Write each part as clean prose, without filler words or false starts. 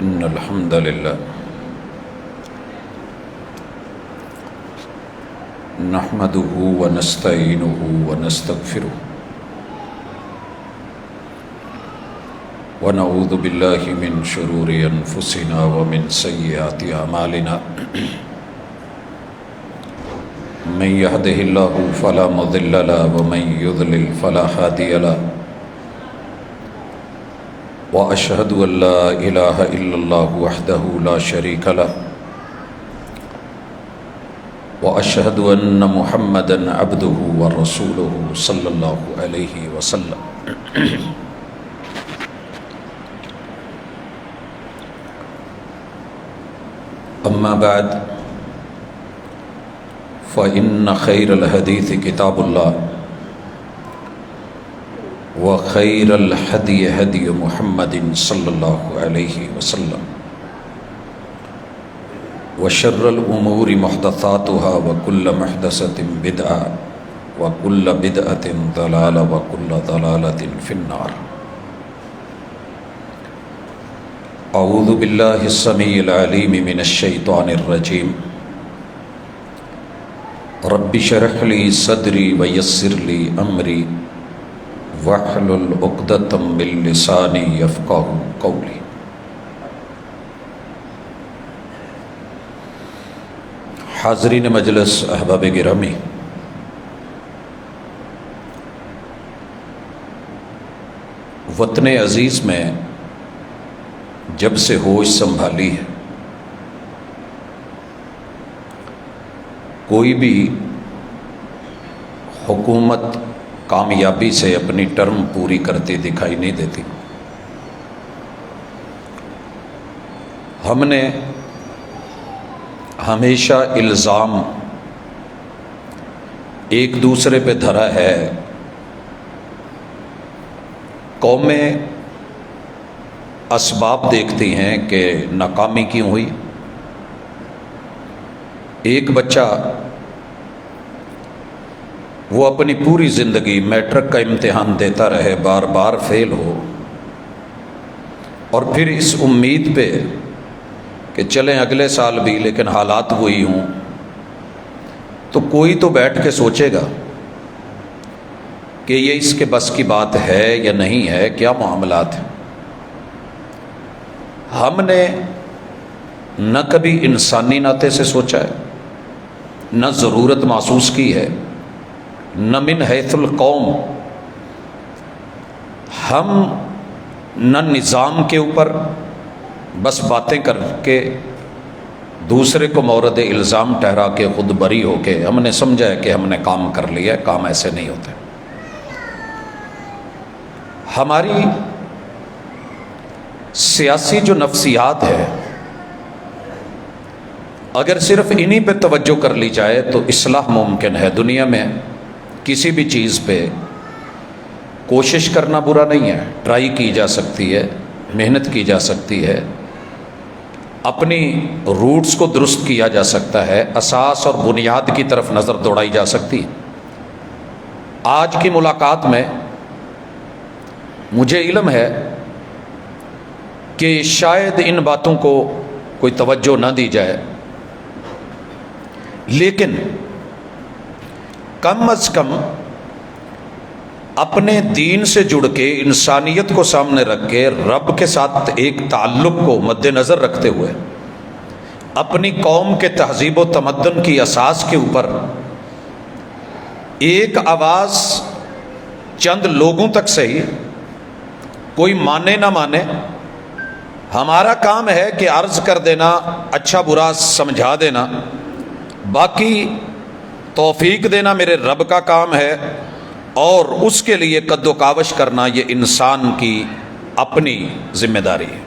إن الحمد لله نحمده ونستعينه ونستغفره ونعوذ بالله من شرور أنفسنا ومن سيئات أعمالنا من يهده الله فلا مضل له ومن يضلل فلا هادي له وأشهد أن لا إله إلا الله وحده لا شريك له وأشهد أن محمدًا عبده ورسوله صلى الله عليه وسلم أما بعد فإن خير الحديث كتاب الله وخير الهدي هدي محمد صلى الله عليه وسلم وشر الأمور محدثاتها وكل محدثة بدعة وكل بدعة ضلالة وكل ضلالة في النار. أعوذ بالله السميع العليم من الشيطان الرجيم. رب اشرح لي صدري ويسر لي أمري واحلل عقدة من لساني يفقهوا قولي. حاضرین مجلس، احباب گرامی، وطن عزیز میں جب سے ہوش سنبھالی ہے، کوئی بھی حکومت کامیابی سے اپنی ٹرم پوری کرتی دکھائی نہیں دیتی. ہم نے ہمیشہ الزام ایک دوسرے پہ دھرا ہے. قومیں اسباب دیکھتی ہیں کہ ناکامی کیوں ہوئی. ایک بچہ وہ اپنی پوری زندگی میٹرک کا امتحان دیتا رہے، بار بار فیل ہو، اور پھر اس امید پہ کہ چلیں اگلے سال بھی لیکن حالات وہی ہوں، تو کوئی تو بیٹھ کے سوچے گا کہ یہ اس کے بس کی بات ہے یا نہیں ہے، کیا معاملات ہیں. ہم نے نہ کبھی انسانی ناطے سے سوچا ہے، نہ ضرورت محسوس کی ہے، نہ من حیث القوم. ہم نہ نظام کے اوپر بس باتیں کر کے دوسرے کو مورد الزام ٹھہرا کے خود بری ہو کے ہم نے سمجھا ہے کہ ہم نے کام کر لیا. کام ایسے نہیں ہوتے. ہماری سیاسی جو نفسیات ہے، اگر صرف انہی پہ توجہ کر لی جائے تو اصلاح ممکن ہے. دنیا میں کسی بھی چیز پہ کوشش کرنا برا نہیں ہے، ٹرائی کی جا سکتی ہے، محنت کی جا سکتی ہے، اپنی روٹس کو درست کیا جا سکتا ہے، اساس اور بنیاد کی طرف نظر دوڑائی جا سکتی ہے. آج کی ملاقات میں مجھے علم ہے کہ شاید ان باتوں کو کوئی توجہ نہ دی جائے، لیکن کم از کم اپنے دین سے جڑ کے انسانیت کو سامنے رکھ کے رب کے ساتھ ایک تعلق کو مد نظر رکھتے ہوئے اپنی قوم کے تہذیب و تمدن کی اساس کے اوپر ایک آواز چند لوگوں تک صحیح، کوئی مانے نہ مانے، ہمارا کام ہے کہ عرض کر دینا، اچھا برا سمجھا دینا، باقی توفیق دینا میرے رب کا کام ہے، اور اس کے لیے قد و کاوش کرنا یہ انسان کی اپنی ذمہ داری ہے.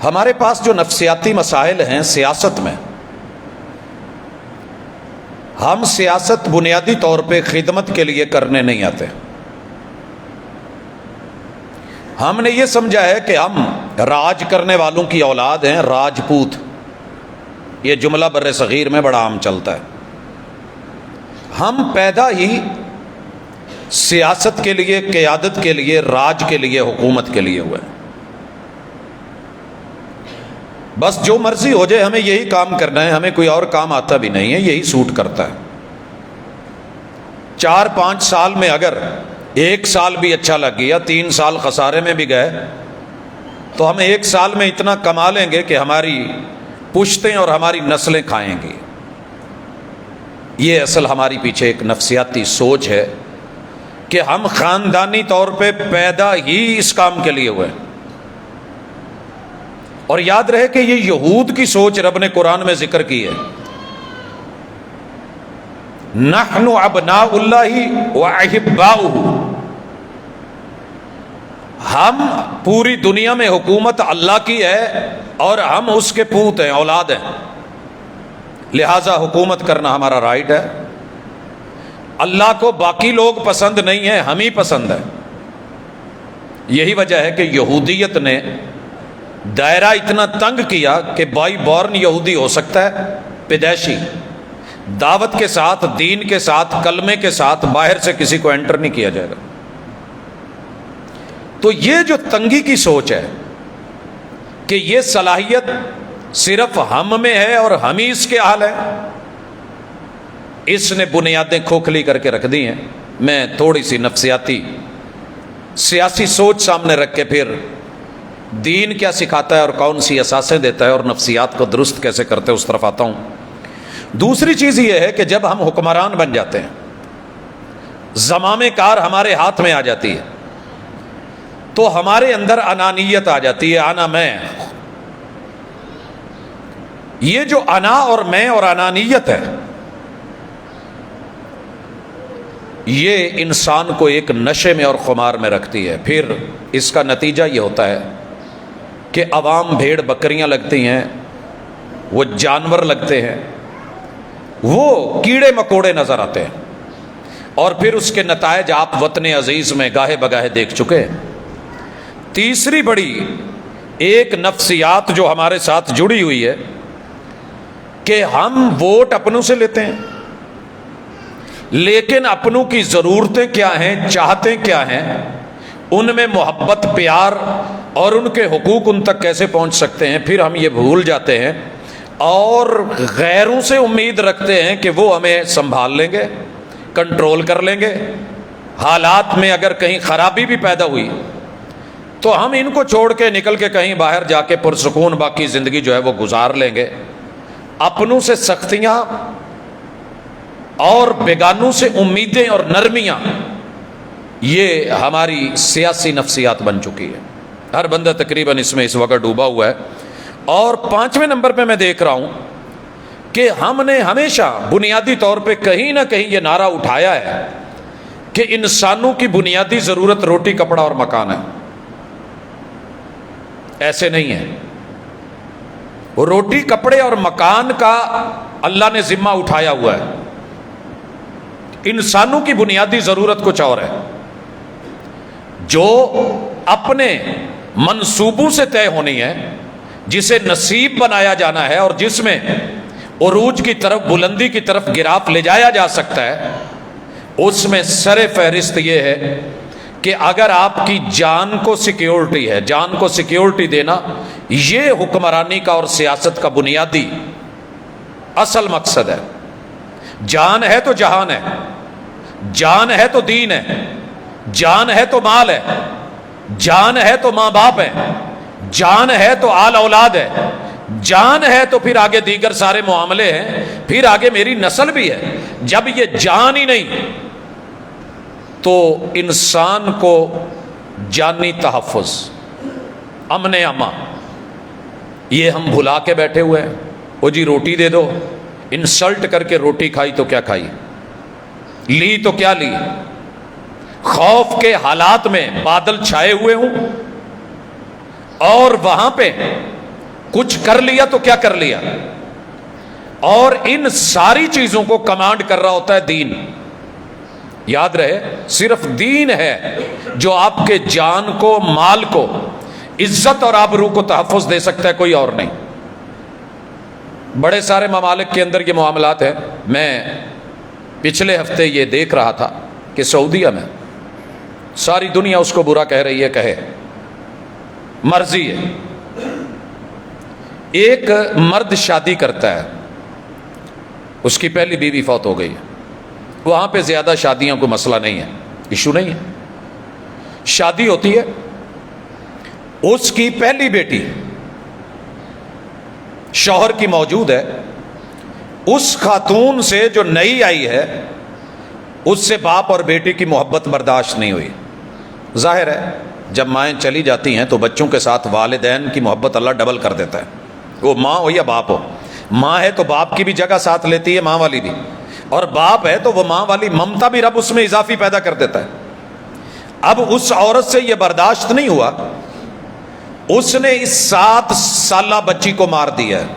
ہمارے پاس جو نفسیاتی مسائل ہیں سیاست میں، ہم سیاست بنیادی طور پہ خدمت کے لیے کرنے نہیں آتے. ہم نے یہ سمجھا ہے کہ ہم راج کرنے والوں کی اولاد ہیں، راجپوت. یہ جملہ بر صغیر میں بڑا عام چلتا ہے. ہم پیدا ہی سیاست کے لیے، قیادت کے لیے، راج کے لیے، حکومت کے لیے ہوئے. بس جو مرضی ہو جائے ہمیں یہی کام کرنا ہے، ہمیں کوئی اور کام آتا بھی نہیں ہے، یہی سوٹ کرتا ہے۔ 4-5 سال میں اگر 1 سال بھی اچھا لگ گیا، 3 سال خسارے میں بھی گئے، تو ہم 1 سال میں اتنا کما لیں گے کہ ہماری پشتیں اور ہماری نسلیں کھائیں گی۔ یہ اصل ہماری پیچھے ایک نفسیاتی سوچ ہے کہ ہم خاندانی طور پہ پیدا ہی اس کام کے لیے ہوئے۔ اور یاد رہے کہ یہ یہود کی سوچ رب نے قرآن میں ذکر کی ہے، نحن ابناء اللہ واحباؤہ، ہم پوری دنیا میں حکومت اللہ کی ہے اور ہم اس کے پوت ہیں، اولاد ہیں، لہذا حکومت کرنا ہمارا رائٹ ہے۔ اللہ کو باقی لوگ پسند نہیں ہیں، ہم ہی پسند ہیں۔ یہی وجہ ہے کہ یہودیت نے دائرہ اتنا تنگ کیا کہ بائی بورن یہودی ہو سکتا ہے، پیدائشی، دعوت کے ساتھ، دین کے ساتھ، کلمے کے ساتھ، باہر سے کسی کو انٹر نہیں کیا جائے گا۔ تو یہ جو تنگی کی سوچ ہے کہ یہ صلاحیت صرف ہم میں ہے اور ہم ہی اس کے اہل ہیں، اس نے بنیادیں کھوکھلی کر کے رکھ دی ہیں۔ میں تھوڑی سی نفسیاتی سیاسی سوچ سامنے رکھ کے پھر دین کیا سکھاتا ہے اور کون سی اساسیں دیتا ہے اور نفسیات کو درست کیسے کرتے ہیں اس طرف آتا ہوں۔ دوسری چیز یہ ہے کہ جب ہم حکمران بن جاتے ہیں، زمام کار ہمارے ہاتھ میں آ جاتی ہے، تو ہمارے اندر انانیت آ جاتی ہے، انا میں۔ یہ جو انا اور میں اور انانیت ہے، یہ انسان کو ایک نشے میں اور خمار میں رکھتی ہے۔ پھر اس کا نتیجہ یہ ہوتا ہے کہ عوام بھیڑ بکریاں لگتی ہیں، وہ جانور لگتے ہیں، وہ کیڑے مکوڑے نظر آتے ہیں، اور پھر اس کے نتائج آپ وطن عزیز میں گاہے بگاہے دیکھ چکے ہیں۔ تیسری بڑی ایک نفسیات جو ہمارے ساتھ جڑی ہوئی ہے کہ ہم ووٹ اپنوں سے لیتے ہیں، لیکن اپنوں کی ضرورتیں کیا ہیں، چاہتے کیا ہیں، ان میں محبت، پیار اور ان کے حقوق ان تک کیسے پہنچ سکتے ہیں، پھر ہم یہ بھول جاتے ہیں اور غیروں سے امید رکھتے ہیں کہ وہ ہمیں سنبھال لیں گے، کنٹرول کر لیں گے۔ حالات میں اگر کہیں خرابی بھی پیدا ہوئی تو ہم ان کو چھوڑ کے نکل کے کہیں باہر جا کے پرسکون باقی زندگی جو ہے وہ گزار لیں گے۔ اپنوں سے سختیاں اور بیگانوں سے امیدیں اور نرمیاں، یہ ہماری سیاسی نفسیات بن چکی ہے۔ ہر بندہ تقریباً اس میں اس وقت ڈوبا ہوا ہے۔ اور 5ویں نمبر پہ میں دیکھ رہا ہوں کہ ہم نے ہمیشہ بنیادی طور پہ کہیں نہ کہیں یہ نعرہ اٹھایا ہے کہ انسانوں کی بنیادی ضرورت روٹی، کپڑا اور مکان ہے۔ ایسے نہیں ہے، روٹی، کپڑے اور مکان کا اللہ نے ذمہ اٹھایا ہوا ہے، انسانوں کی بنیادی ضرورت کچھ اور ہے جو اپنے منصوبوں سے طے ہونی ہے، جسے نصیب بنایا جانا ہے اور جس میں عروج کی طرف، بلندی کی طرف گراف لے جایا جا سکتا ہے۔ اس میں سر فہرست یہ ہے کہ اگر آپ کی جان کو سیکیورٹی ہے، جان کو سیکیورٹی دینا، یہ حکمرانی کا اور سیاست کا بنیادی اصل مقصد ہے۔ جان ہے تو جہان ہے، جان ہے تو دین ہے، جان ہے تو مال ہے، جان ہے تو ماں باپ ہے، جان ہے تو آل اولاد ہے، جان ہے تو پھر آگے دیگر سارے معاملے ہیں، پھر آگے میری نسل بھی ہے۔ جب یہ جان ہی نہیں تو انسان کو جانی تحفظ، امن امان، یہ ہم بھلا کے بیٹھے ہوئے ہیں۔ وہ جی روٹی دے دو، انسلٹ کر کے روٹی کھائی تو کیا کھائی، لی تو کیا لی، خوف کے حالات میں بادل چھائے ہوئے ہوں اور وہاں پہ کچھ کر لیا تو کیا کر لیا، اور ان ساری چیزوں کو کمانڈ کر رہا ہوتا ہے دین۔ یاد رہے، صرف دین ہے جو آپ کے جان کو، مال کو، عزت اور آبرو کو تحفظ دے سکتا ہے، کوئی اور نہیں۔ بڑے سارے ممالک کے اندر یہ معاملات ہیں۔ میں پچھلے ہفتے یہ دیکھ رہا تھا کہ سعودیہ میں ساری دنیا اس کو برا کہہ رہی ہے، کہے، مرضی ہے، ایک مرد شادی کرتا ہے، اس کی پہلی بیوی فوت ہو گئی، وہاں پہ زیادہ شادیوں کو مسئلہ نہیں ہے، ایشو نہیں ہے، شادی ہوتی ہے، اس کی پہلی بیٹی شوہر کی موجود ہے، اس خاتون سے جو نئی آئی ہے اس سے باپ اور بیٹی کی محبت برداشت نہیں ہوئی۔ ظاہر ہے جب مائیں چلی جاتی ہیں تو بچوں کے ساتھ والدین کی محبت اللہ ڈبل کر دیتا ہے، وہ ماں ہو یا باپ ہو۔ ماں ہے تو باپ کی بھی جگہ ساتھ لیتی ہے، ماں والی بھی، اور باپ ہے تو وہ ماں والی ممتا بھی رب اس میں اضافی پیدا کر دیتا ہے۔ اب اس عورت سے یہ برداشت نہیں ہوا، اس نے اس 7 سالہ بچی کو مار دیا ہے۔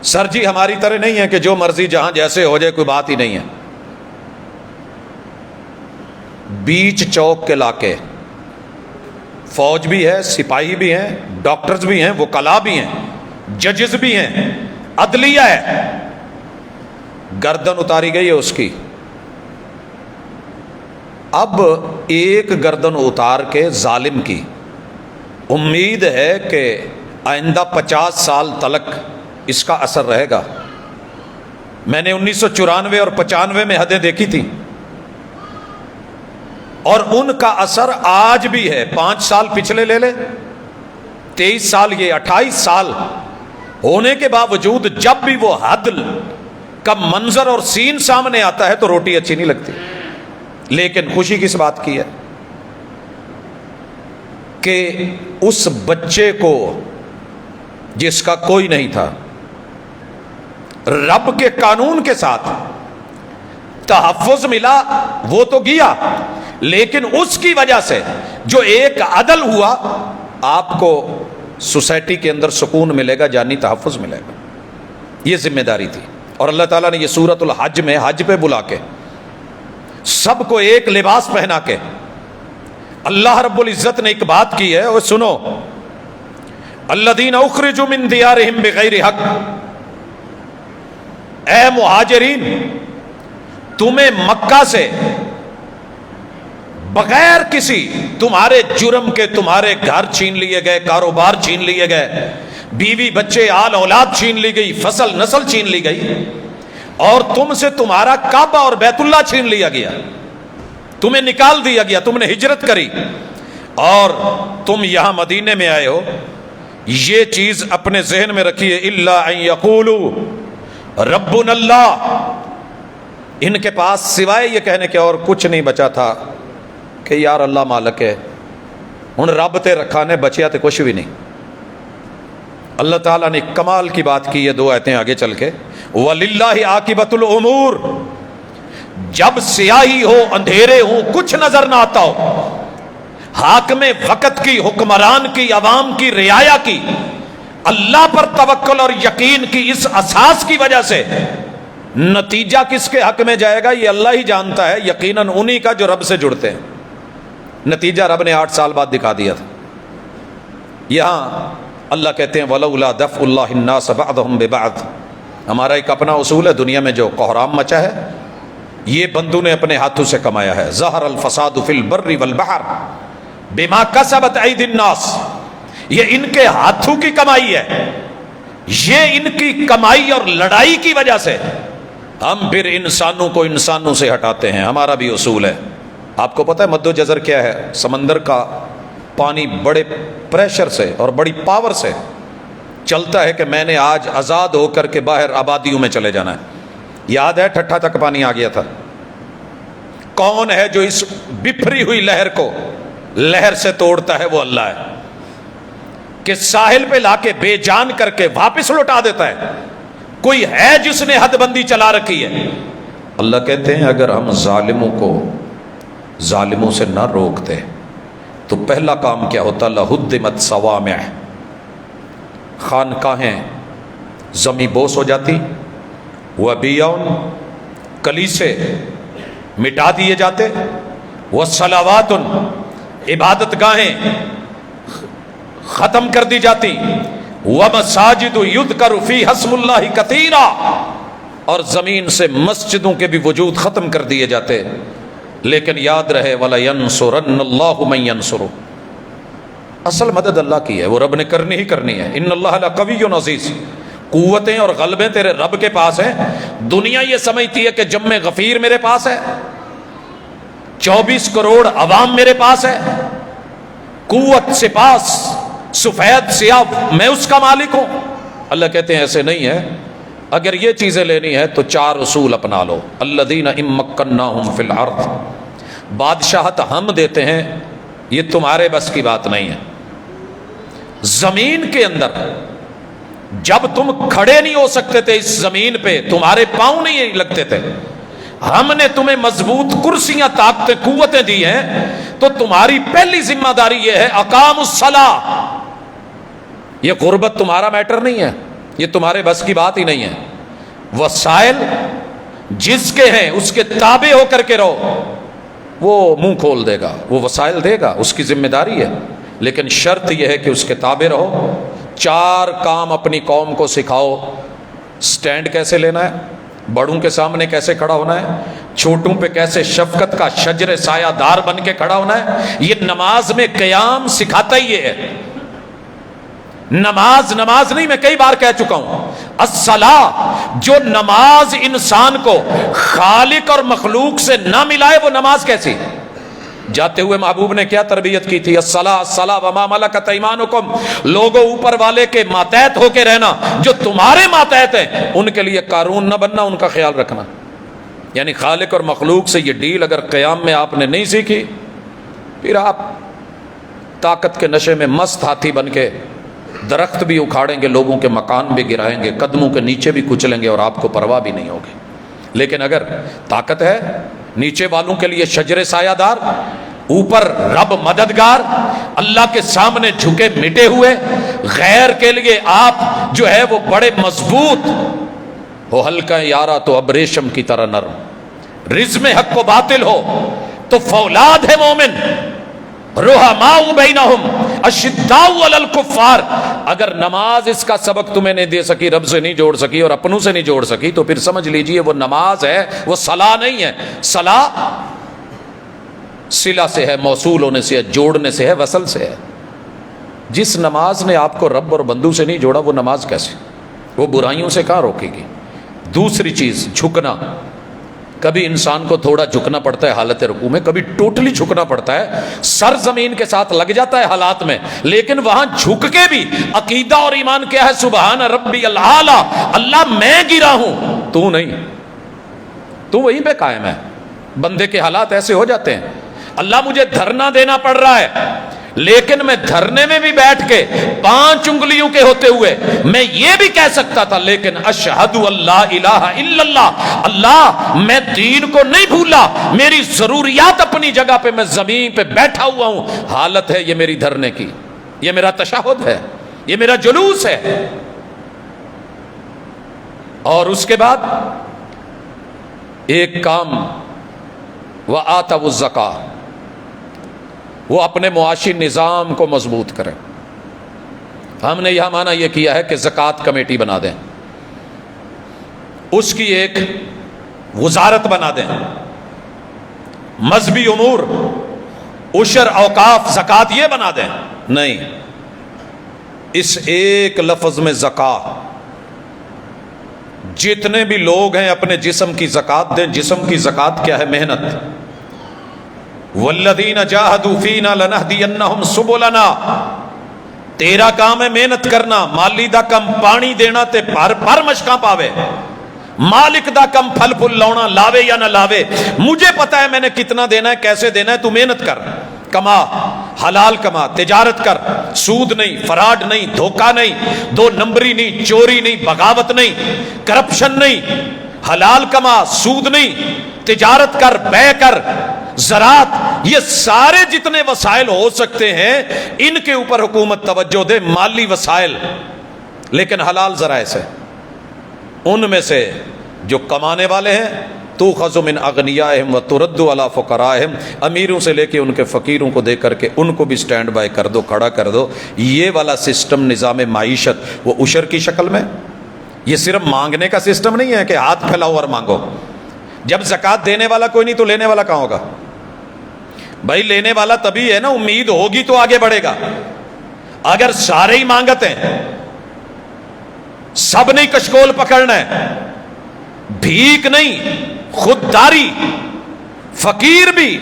سر جی ہماری طرح نہیں ہے کہ جو مرضی جہاں جیسے ہو جائے، کوئی بات ہی نہیں ہے۔ بیچ چوک کے علاقے، فوج بھی ہے، سپاہی بھی ہیں، ڈاکٹرز بھی ہیں، وکلاء بھی ہیں، ججز بھی ہیں، عدلیہ ہے، گردن اتاری گئی ہے اس کی۔ اب ایک گردن اتار کے ظالم کی، امید ہے کہ آئندہ 50 سال تلک اس کا اثر رہے گا۔ میں نے 1994 اور 95 میں حدیں دیکھی تھیں، اور ان کا اثر آج بھی ہے۔ 5 سال پچھلے لے لے، 23 سال یہ 28 سال ہونے کے باوجود جب بھی وہ حد کا منظر اور سین سامنے آتا ہے تو روٹی اچھی نہیں لگتی۔ لیکن خوشی کس بات کی ہے کہ اس بچے کو جس کا کوئی نہیں تھا، رب کے قانون کے ساتھ تحفظ ملا، وہ تو گیا، لیکن اس کی وجہ سے جو ایک عدل ہوا، آپ کو سوسائٹی کے اندر سکون ملے گا، جانی تحفظ ملے گا۔ یہ ذمہ داری تھی، اور اللہ تعالیٰ نے یہ سورۃ الحج میں حج پہ بلا کے سب کو ایک لباس پہنا کے اللہ رب العزت نے ایک بات کی ہے، اور سنو، الذین اخرجوا من دیارہم بغیر حق، اے مہاجرین، تمہیں مکہ سے بغیر کسی تمہارے جرم کے تمہارے گھر چھین لیے گئے، کاروبار چھین لیے گئے، بیوی بچے آل اولاد چھین لی گئی، فصل نسل چھین لی گئی، اور تم سے تمہارا کعبہ اور بیت اللہ چھین لیا گیا، تمہیں نکال دیا گیا، تم نے ہجرت کری اور تم یہاں مدینے میں آئے ہو۔ یہ چیز اپنے ذہن میں رکھیے، الا ان یقولوا ربنا اللہ، ان کے پاس سوائے یہ کہنے کے اور کچھ نہیں بچا تھا کہ یار اللہ مالک ہے، ہن رب تے رکھا نے بچیا تے کچھ بھی نہیں۔ اللہ تعالیٰ نے کمال کی بات کی ہے 2 آیتیں آگے چل کے، وَلِلَّهِ عَاقِبَةُ الْأُمُورِ، جب سیاہی ہو، اندھیرے ہو، کچھ نظر نہ آتا ہو، حاکم وقت کی، حکمران کی، عوام کی رعایا کی، اللہ پر توکل اور یقین کی اس اساس کی وجہ سے نتیجہ کس کے حق میں جائے گا یہ اللہ ہی جانتا ہے، یقیناً انہی کا جو رب سے جڑتے ہیں۔ نتیجہ رب نے 8 سال بعد دکھا دیا تھا۔ یہاں اللہ کہتے ہیں وَلَوْلَا دَفْعُ اللَّهِ النَّاسَ بَعْضَهُمْ بِبَعْضٍ، ہمارا ایک اپنا اصول ہے، دنیا میں جو کوحرام مچا ہے یہ بندوں نے اپنے ہاتھوں سے کمایا ہے۔ ظَهَرَ الْفَسَادُ فِي الْبَرِّ وَالْبَحْرِ بِمَا كَسَبَتْ أَيْدِي النَّاسِ، یہ ان کے ہاتھوں کی کمائی ہے، یہ ان کی کمائی اور لڑائی کی وجہ سے ہم پھر انسانوں کو انسانوں سے ہٹاتے ہیں۔ ہمارا بھی اصول ہے۔ آپ کو پتہ ہے مد و جزر کیا ہے؟ سمندر کا پانی بڑے پریشر سے اور بڑی پاور سے چلتا ہے کہ میں نے آج آزاد ہو کر کے باہر آبادیوں میں چلے جانا ہے۔ یاد ہے ٹھٹھا تک پانی آ گیا تھا۔ کون ہے جو اس بفری ہوئی لہر کو لہر سے توڑتا ہے؟ وہ اللہ ہے، کہ ساحل پہ لا کے بے جان کر کے واپس لوٹا دیتا ہے۔ کوئی ہے جس نے حد بندی چلا رکھی ہے؟ اللہ کہتے ہیں اگر ہم ظالموں کو ظالموں سے نہ روکتے تو پہلا کام کیا ہوتا؟ لہدمت صوامع، خانقاہیں زمیں بوس ہو جاتی، وبیع، کلیسے مٹا دیے جاتے، وصلوات، عبادت گاہیں ختم کر دی جاتی، ومساجد یذکر فیہا اسم اللہ کثیرا، اور زمین سے مسجدوں کے بھی وجود ختم کر دیے جاتے۔ لیکن یاد رہے وَلَيَنْصُرَنَّ اللَّهُ مَن يَنْصُرُهُ، اصل مدد اللہ کی ہے، وہ رب نے کرنی ہی کرنی ہے. ان اللہ لقوی عزیز. قوتیں اور غلبے تیرے رب کے پاس ہیں. دنیا یہ سمجھتی ہے کہ جم غفیر میرے پاس ہے، 24 کروڑ عوام میرے پاس ہے، قوت سپاس سفید سیاہ میں اس کا مالک ہوں. اللہ کہتے ہیں ایسے نہیں ہے. اگر یہ چیزیں لینی ہے تو 4 اصول اپنا لو. الذین ان مکناہم فی الارض. بادشاہت ہم دیتے ہیں، یہ تمہارے بس کی بات نہیں ہے. زمین کے اندر جب تم کھڑے نہیں ہو سکتے تھے، اس زمین پہ تمہارے پاؤں نہیں لگتے تھے، ہم نے تمہیں مضبوط کرسیاں طاقتیں قوتیں دی ہیں، تو تمہاری پہلی ذمہ داری یہ ہے اقام الصلاۃ. یہ غربت تمہارا میٹر نہیں ہے، یہ تمہارے بس کی بات ہی نہیں ہے. وسائل جس کے ہیں اس کے تابع ہو کر کے رہو، وہ منہ کھول دے گا، وہ وسائل دے گا، اس کی ذمہ داری ہے. لیکن شرط یہ ہے کہ اس کے تابع رہو. 4 کام اپنی قوم کو سکھاؤ. سٹینڈ کیسے لینا ہے، بڑوں کے سامنے کیسے کھڑا ہونا ہے، چھوٹوں پہ کیسے شفقت کا شجر سایہ دار بن کے کھڑا ہونا ہے. یہ نماز میں قیام سکھاتا ہی یہ ہے. نماز نہیں، میں کئی بار کہہ چکا ہوں. الصلاۃ، جو نماز انسان کو خالق اور مخلوق سے نہ ملائے وہ نماز کیسی؟ جاتے ہوئے محبوب نے کیا تربیت کی تھی؟ الصلاۃ وما ملکت ایمانکم. لوگوں اوپر والے کے ماتحت ہو کے رہنا، جو تمہارے ماتحت ہیں ان کے لیے قارون نہ بننا، ان کا خیال رکھنا. یعنی خالق اور مخلوق سے یہ ڈیل اگر قیام میں آپ نے نہیں سیکھی، پھر آپ طاقت کے نشے میں مست ہاتھی بن کے درخت بھی اکھاڑیں گے، لوگوں کے مکان بھی گرائیں گے، قدموں کے نیچے بھی کچلیں گے اور آپ کو پرواہ بھی نہیں ہوگی. لیکن اگر طاقت ہے، نیچے والوں کے لیے شجر سایہ دار، اوپر رب مددگار، اللہ کے سامنے جھکے مٹے ہوئے، غیر کے لیے آپ جو ہے وہ بڑے مضبوط ہو. ہلکا یارا تو اب ریشم کی طرح نرم. رزم حق و باطل ہو تو فولاد ہے مومن. رحماء بینہم اشداء علی الکفار. اگر نماز اس کا سبق تمہیں نہیں دے سکی، رب سے نہیں جوڑ سکی اور اپنوں سے نہیں جوڑ سکی، تو پھر سمجھ لیجئے وہ نماز ہے، وہ صلاح نہیں ہے. صلاح صلہ سے ہے، موصول ہونے سے ہے، جوڑنے سے ہے، وصل سے ہے. جس نماز نے آپ کو رب اور بندوں سے نہیں جوڑا وہ نماز کیسے؟ وہ برائیوں سے کہاں روکے گی؟ دوسری چیز جھکنا. کبھی انسان کو تھوڑا جھکنا پڑتا ہے حالت رکوع میں، کبھی ٹوٹلی جھکنا پڑتا ہے، سر زمین کے ساتھ لگ جاتا ہے حالات میں. لیکن وہاں جھک کے بھی عقیدہ اور ایمان کیا ہے؟ سبحان ربی الاعلی، اللہ میں گرا ہوں، تو نہیں، تو وہیں پہ قائم ہے. بندے کے حالات ایسے ہو جاتے ہیں. اللہ مجھے دھرنا دینا پڑ رہا ہے، لیکن میں دھرنے میں بھی بیٹھ کے 5 انگلیوں کے ہوتے ہوئے میں یہ بھی کہہ سکتا تھا، لیکن اشہد اللہ الہ الا اللہ، اللہ میں دین کو نہیں بھولا، میری ضروریات اپنی جگہ پہ، میں زمین پہ بیٹھا ہوا ہوں. حالت ہے یہ میری دھرنے کی، یہ میرا تشہد ہے، یہ میرا جلوس ہے. اور اس کے بعد ایک کام، وآتوا الزکاۃ، وہ اپنے معاشی نظام کو مضبوط کریں. ہم نے یہاں مانا یہ کیا ہے کہ زکوٰۃ کمیٹی بنا دیں، اس کی ایک وزارت بنا دیں. مذہبی امور، عشر، اوقاف، زکوٰۃ یہ بنا دیں. نہیں، اس ایک لفظ میں زکوٰۃ، جتنے بھی لوگ ہیں اپنے جسم کی زکوٰۃ دیں. جسم کی زکوٰۃ کیا ہے؟ محنت. والذین جاہدوا فینا لنہدینہم سبلنا. تیرا کام ہے محنت کرنا، مالی دا کم پانی دینا تے پر مشکاں پاوے، مالک دا کم پھل پھل لاؤنا، لاوے یا نہ لاوے. مجھے پتا ہے میں نے کتنا دینا ہے، کیسے دینا ہے. تو محنت کر، کما، حلال کما، تجارت کر، سود نہیں، فراڈ نہیں، دھوکہ نہیں، 2 نمبری نہیں، چوری نہیں، بغاوت نہیں، کرپشن نہیں. حلال کما، سود نہیں، تجارت کر، بے کر، زراعت. یہ سارے جتنے وسائل ہو سکتے ہیں ان کے اوپر حکومت توجہ دے، مالی وسائل، لیکن حلال ذرائع سے. ان میں سے جو کمانے والے ہیں، تؤخذ من اغنیائہم وترد علی فقرائہم، امیروں سے لے کے ان کے فقیروں کو دے کر کے ان کو بھی سٹینڈ بائی کر دو، کھڑا کر دو. یہ والا سسٹم، نظام معیشت، وہ عشر کی شکل میں. یہ صرف مانگنے کا سسٹم نہیں ہے کہ ہاتھ پھیلاؤ اور مانگو. جب زکوٰۃ دینے والا کوئی نہیں تو لینے والا کہاں ہوگا؟ بھائی لینے والا تبھی ہے نا، امید ہوگی تو آگے بڑھے گا. اگر سارے ہی مانگتے ہیں، سب نے کشکول پکڑنا ہے، بھیک نہیں خودداری، فقیر بھی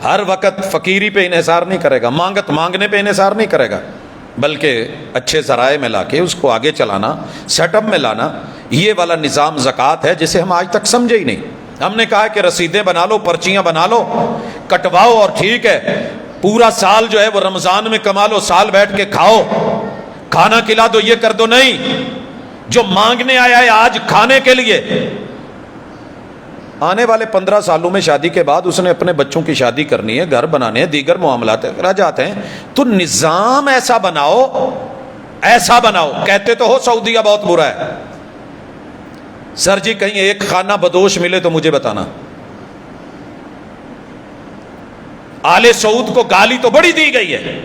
ہر وقت فقیری پہ انحصار نہیں کرے گا، مانگنے پہ انحصار نہیں کرے گا، بلکہ اچھے ذرائع میں لا کے اس کو آگے چلانا، سیٹ اپ میں لانا، یہ والا نظام زکوٰۃ ہے جسے ہم آج تک سمجھے ہی نہیں۔ ہم نے کہا کہ رسیدیں بنا لو، پرچیاں بنا لو، کٹواؤ اور ٹھیک ہے، پورا سال جو ہے وہ رمضان میں کما لو، سال بیٹھ کے کھاؤ، کھانا کھلا دو، یہ کر دو۔ نہیں، جو مانگنے آیا ہے آج کھانے کے لیے، آنے والے 15 سالوں میں شادی کے بعد اس نے اپنے بچوں کی شادی کرنی ہے، گھر بنانے ہیں، دیگر معاملات رہ جاتے ہیں، تو نظام ایسا بناؤ۔ کہتے تو ہو سعودیہ بہت برا ہے، سر جی کہیں ایک خانہ بدوش ملے تو مجھے بتانا۔ آل سعود کو گالی تو بڑی دی گئی ہے،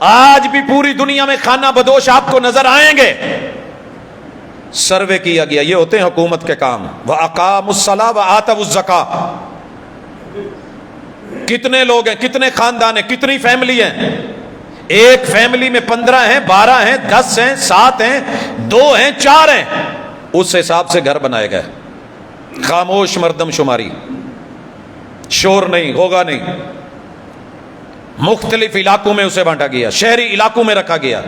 آج بھی پوری دنیا میں خانہ بدوش آپ کو نظر آئیں گے۔ سروے کیا گیا، یہ ہوتے ہیں حکومت کے کام، وَأَقَامُوا الصَّلَاةَ وَآتَوُا الزَّكَاةَ۔ کتنے لوگ ہیں، کتنے خاندان ہیں، کتنی فیملی ہیں؟ ایک فیملی میں 15 ہیں، 12 ہیں، 10 ہیں، 7 ہیں، 2 ہیں، 4 ہیں، اس حساب سے گھر بنائے گئے، خاموش مردم شماری، شور نہیں ہوگا نہیں۔ مختلف علاقوں میں اسے بانٹا گیا، شہری علاقوں میں رکھا گیا،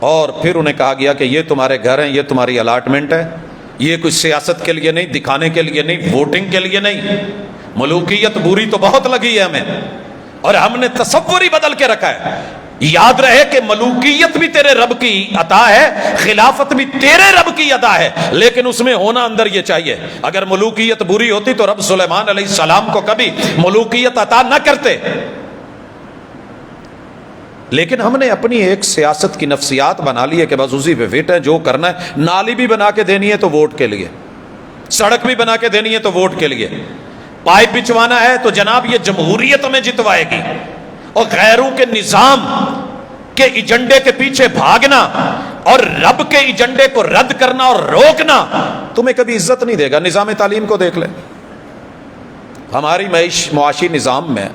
اور پھر انہیں کہا گیا کہ یہ تمہارے گھر ہیں، یہ تمہاری الاٹمنٹ ہے، یہ کچھ سیاست کے لیے نہیں، دکھانے کے لیے نہیں، ووٹنگ کے لیے نہیں۔ ملوکیت بری تو بہت لگی ہے ہمیں، اور ہم نے تصور ہی بدل کے رکھا ہے۔ یاد رہے کہ ملوکیت بھی تیرے رب کی عطا ہے، خلافت بھی تیرے رب کی عطا ہے، لیکن اس میں ہونا اندر یہ چاہیے۔ اگر ملوکیت بری ہوتی تو رب سلیمان علیہ السلام کو کبھی ملوکیت عطا نہ کرتے، لیکن ہم نے اپنی ایک سیاست کی نفسیات بنا لی ہے کہ بس اسی پہ فٹ ہے، جو کرنا ہے۔ نالی بھی بنا کے دینی ہے تو ووٹ کے لیے، سڑک بھی بنا کے دینی ہے تو ووٹ کے لیے، پائپ بچھوانا ہے تو جناب یہ جمہوریت میں جتوائے گی، اور غیروں کے نظام کے ایجنڈے کے پیچھے بھاگنا اور رب کے ایجنڈے کو رد کرنا اور روکنا تمہیں کبھی عزت نہیں دے گا۔ نظام تعلیم کو دیکھ لیں، ہماری معاشی نظام میں،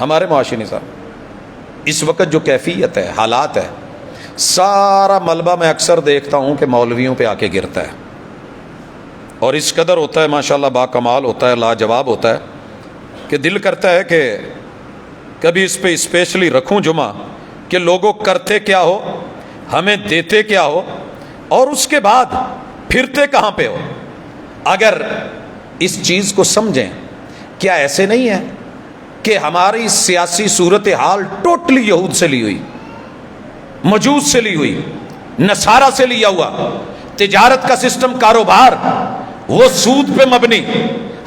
ہمارے معاشی نظام اس وقت جو کیفیت ہے، حالات ہے، سارا ملبہ میں اکثر دیکھتا ہوں کہ مولویوں پہ آ کے گرتا ہے، اور اس قدر ہوتا ہے ماشاءاللہ، با کمال ہوتا ہے، لاجواب ہوتا ہے کہ دل کرتا ہے کہ کبھی اس پہ اسپیشلی رکھوں جمعہ کہ لوگوں کرتے کیا ہو، ہمیں دیتے کیا ہو، اور اس کے بعد پھرتے کہاں پہ ہو۔ اگر اس چیز کو سمجھیں، کیا ایسے نہیں ہے کہ ہماری سیاسی صورتحال ٹوٹلی یہود سے لی ہوئی، مجوس سے لی ہوئی، نصارہ سے لیا ہوا، تجارت کا سسٹم، کاروبار وہ سود پہ مبنی،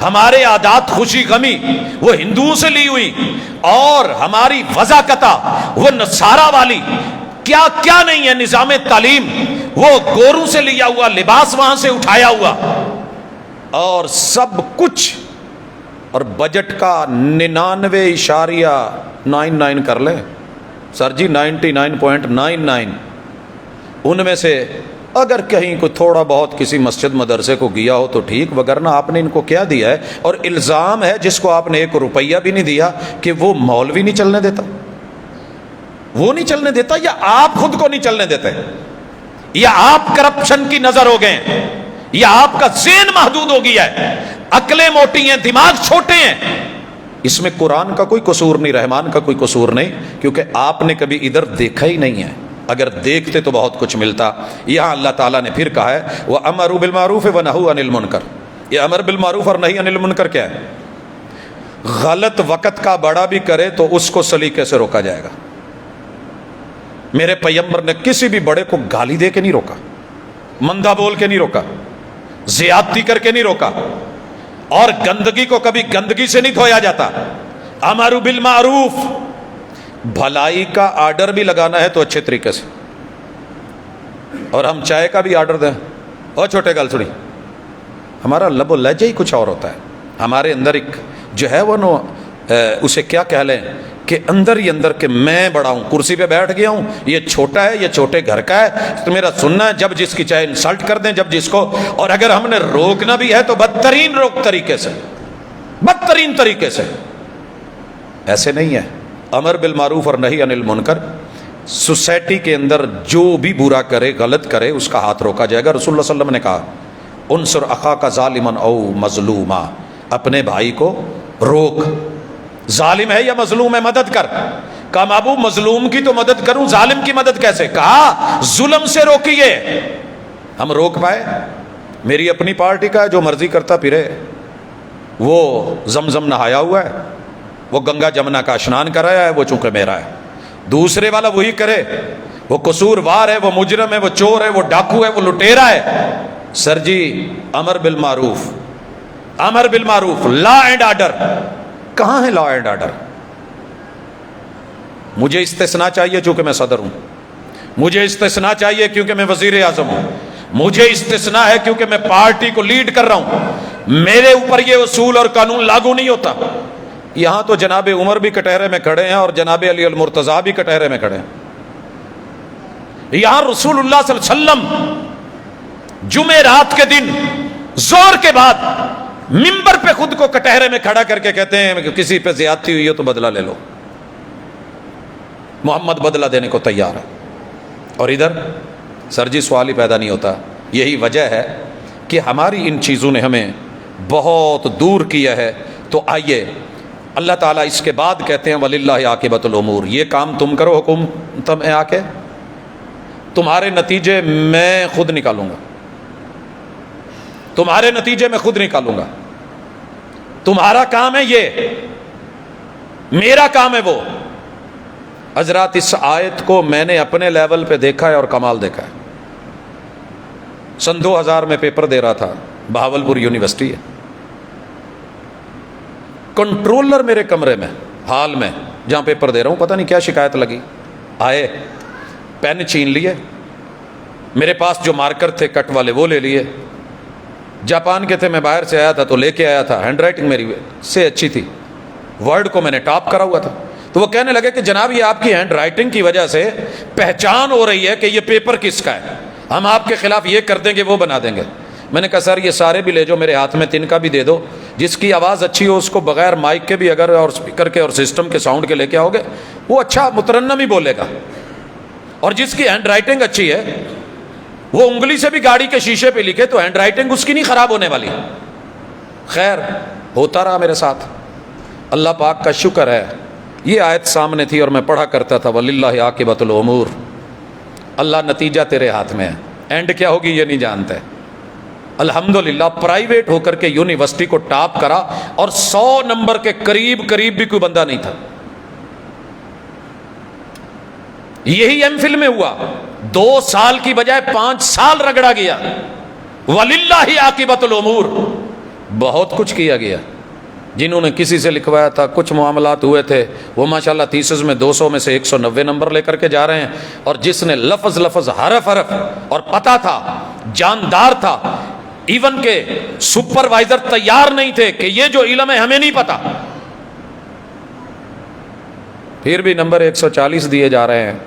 ہمارے عادات خوشی غمی وہ ہندوؤں سے لی ہوئی، اور ہماری وضاقتہ وہ نصارہ والی، کیا کیا نہیں ہے، نظام تعلیم وہ گوروں سے لیا ہوا، لباس وہاں سے اٹھایا ہوا، اور سب کچھ، اور بجٹ کا 99.99 کر لیں سر جی، 99.99، ان میں سے اگر کہیں کوئی تھوڑا بہت کسی مسجد مدرسے کو گیا ہو تو ٹھیک، وگرنہ آپ نے ان کو کیا دیا ہے؟ اور الزام ہے جس کو آپ نے 1 روپیہ بھی نہیں دیا کہ وہ مولوی نہیں چلنے دیتا، وہ نہیں چلنے دیتا، یا آپ خود کو نہیں چلنے دیتے، یا آپ کرپشن کی نظر ہو گئے ہیں، یا آپ کا ذہن محدود ہو گیا ہے، عقلیں موٹی ہیں، دماغ چھوٹے ہیں۔ اس میں قرآن کا کوئی قصور نہیں، رحمان کا کوئی قصور نہیں، کیونکہ آپ نے کبھی ادھر دیکھا ہی نہیں ہے، اگر دیکھتے تو بہت کچھ ملتا۔ یہاں اللہ تعالیٰ نے پھر کہا ہے وَأَمَرُوا بِالْمَعْرُوفِ وَنَهُوا عَنِ الْمُنْكَرِ، یہ امر بالمعروف اور نہی عن المنکر کیا ہے؟ غلط وقت کا بڑا بھی کرے تو اس کو سلیقے سے روکا جائے گا۔ میرے پیغمبر نے کسی بھی بڑے کو گالی دے کے نہیں روکا، مندہ بول کے نہیں روکا، زیادتی کر کے نہیں روکا، اور گندگی کو کبھی گندگی سے نہیں دھویا جاتا۔ امر بالمعروف، بھلائی کا آرڈر بھی لگانا ہے تو اچھے طریقے سے، اور ہم چائے کا بھی آرڈر دیں، اور چھوٹے گل سنی، ہمارا لب و لہجہ ہی کچھ اور ہوتا ہے، ہمارے اندر ایک جو ہے وہ اسے کیا کہہ لیں کہ اندر ہی اندر کہ میں بڑا ہوں، کرسی پہ بیٹھ گیا ہوں، یہ چھوٹا ہے، یہ چھوٹے گھر کا ہے، تو میرا سننا ہے، جب جس کی چاہے انسلٹ کر دیں، جب جس کو، اور اگر ہم نے روکنا بھی ہے تو بدترین طریقے سے، بدترین طریقے سے۔ ایسے نہیں ہے، امر بالمعروف اور نہی عن المنکر، سوسائٹی کے اندر جو بھی برا کرے، غلط کرے، اس کا ہاتھ روکا جائے گا۔ رسول اللہ صلی اللہ علیہ وسلم نے کہا انصر اخاک ظالما او مظلوما، اپنے بھائی کو روک، ظالم ہے یا مظلوم ہے مدد کر۔ کہا محبوب مظلوم کی تو مدد کروں، ظالم کی مدد کیسے؟ کہا ظلم سے روکیے۔ ہم روک پائے؟ میری اپنی پارٹی کا ہے، جو مرضی کرتا پھرے، وہ زمزم نہایا ہوا ہے، وہ گنگا جمنا کا اشنان کرایا ہے، وہ چونکہ میرا ہے۔ دوسرے والا وہی کرے، وہ قصوروار ہے، وہ مجرم ہے، وہ چور ہے، وہ ڈاکو ہے، وہ لٹیرا ہے۔ سر جی امر بالمعروف، امر بالمعروف، لا اینڈ آرڈر، کہاں ہے لا اینڈ آرڈر؟ مجھے استثناء چاہیے چونکہ میں صدر ہوں، مجھے استثناء چاہیے کیونکہ میں وزیر اعظم ہوں، مجھے استثناء ہے کیونکہ میں پارٹی کو لیڈ کر رہا ہوں، میرے اوپر یہ اصول اور قانون لاگو نہیں ہوتا۔ یہاں تو جناب عمر بھی کٹہرے میں کھڑے ہیں اور جناب علی المرتضیٰ بھی کٹہرے میں کھڑے ہیں۔ یہاں رسول اللہ صلی اللہ علیہ وسلم جمعرات کے دن زور کے بعد منبر پہ خود کو کٹہرے میں کھڑا کر کے کہتے ہیں کہ کسی پہ زیادتی ہوئی ہو تو بدلہ لے لو، محمد بدلہ دینے کو تیار ہے۔ اور ادھر سر جی سوال ہی پیدا نہیں ہوتا۔ یہی وجہ ہے کہ ہماری ان چیزوں نے ہمیں بہت دور کیا ہے۔ تو آئیے اللہ تعالیٰ اس کے بعد کہتے ہیں وَلِلَّهِ عَاقِبَةُ الْأُمُورِ، یہ کام تم کرو حکومت میں آ کے، تمہارے نتیجے میں خود نکالوں گا، تمہارے نتیجے میں خود نکالوں گا، تمہارا کام ہے یہ، میرا کام ہے وہ۔ حضرات اس آیت کو میں نے اپنے لیول پہ دیکھا ہے اور کمال دیکھا ہے۔ سن 2000 میں پیپر دے رہا تھا، بہاولپور یونیورسٹی ہے، کنٹرولر میرے کمرے میں، ہال میں جہاں پیپر دے رہا ہوں، پتہ نہیں کیا شکایت لگی، آئے پین چھین لیے، میرے پاس جو مارکر تھے کٹ والے وہ لے لیے، جاپان کے تھے، میں باہر سے آیا تھا تو لے کے آیا تھا، ہینڈ رائٹنگ میری سے اچھی تھی، ورڈ کو میں نے ٹاپ کرا ہوا تھا، تو وہ کہنے لگے کہ جناب یہ آپ کی ہینڈ رائٹنگ کی وجہ سے پہچان ہو رہی ہے کہ یہ پیپر کس کا ہے، ہم آپ کے خلاف یہ کر دیں گے، وہ بنا دیں گے۔ میں نے کہا سر یہ سارے بھی لے جاؤ، میرے ہاتھ میں تنکا بھی دے دو، جس کی آواز اچھی ہو اس کو بغیر مائک کے بھی اگر اور اسپیکر کے اور سسٹم کے ساؤنڈ کے لے کے آؤ گے وہ اچھا مترنم ہی بولے گا، اور جس کی ہینڈ رائٹنگ اچھی ہے وہ انگلی سے بھی گاڑی کے شیشے پہ لکھے تو ہینڈ رائٹنگ اس کی نہیں خراب ہونے والی۔ خیر ہوتا رہا میرے ساتھ، اللہ پاک کا شکر ہے یہ آیت سامنے تھی اور میں پڑھا کرتا تھا وَلِلَّهِ عَاقِبَةُ الْأُمُورِ، اللہ نتیجہ تیرے ہاتھ میں ہے، اینڈ کیا ہوگی یہ نہیں جانتے۔ الحمدللہ پرائیویٹ ہو کر کے یونیورسٹی کو ٹاپ کرا اور 100 نمبر کے قریب بھی کوئی بندہ نہیں تھا۔ یہی ایم فل میں ہوا، 2 سال کی بجائے 5 سال رگڑا گیا۔ وَلِلَّهِ عَاقِبَةُ الْأُمُورِ، بہت کچھ کیا گیا۔ جنہوں نے کسی سے لکھوایا تھا، کچھ معاملات ہوئے تھے، وہ ماشاءاللہ تھیسس میں 200 میں سے 190 نمبر لے کر کے جا رہے ہیں، اور جس نے لفظ حرف اور پتہ تھا، جاندار تھا، ایون کہ سپروائزر تیار نہیں تھے کہ یہ جو علم ہے ہمیں نہیں پتا، پھر بھی نمبر 140 دیے جا رہے ہیں۔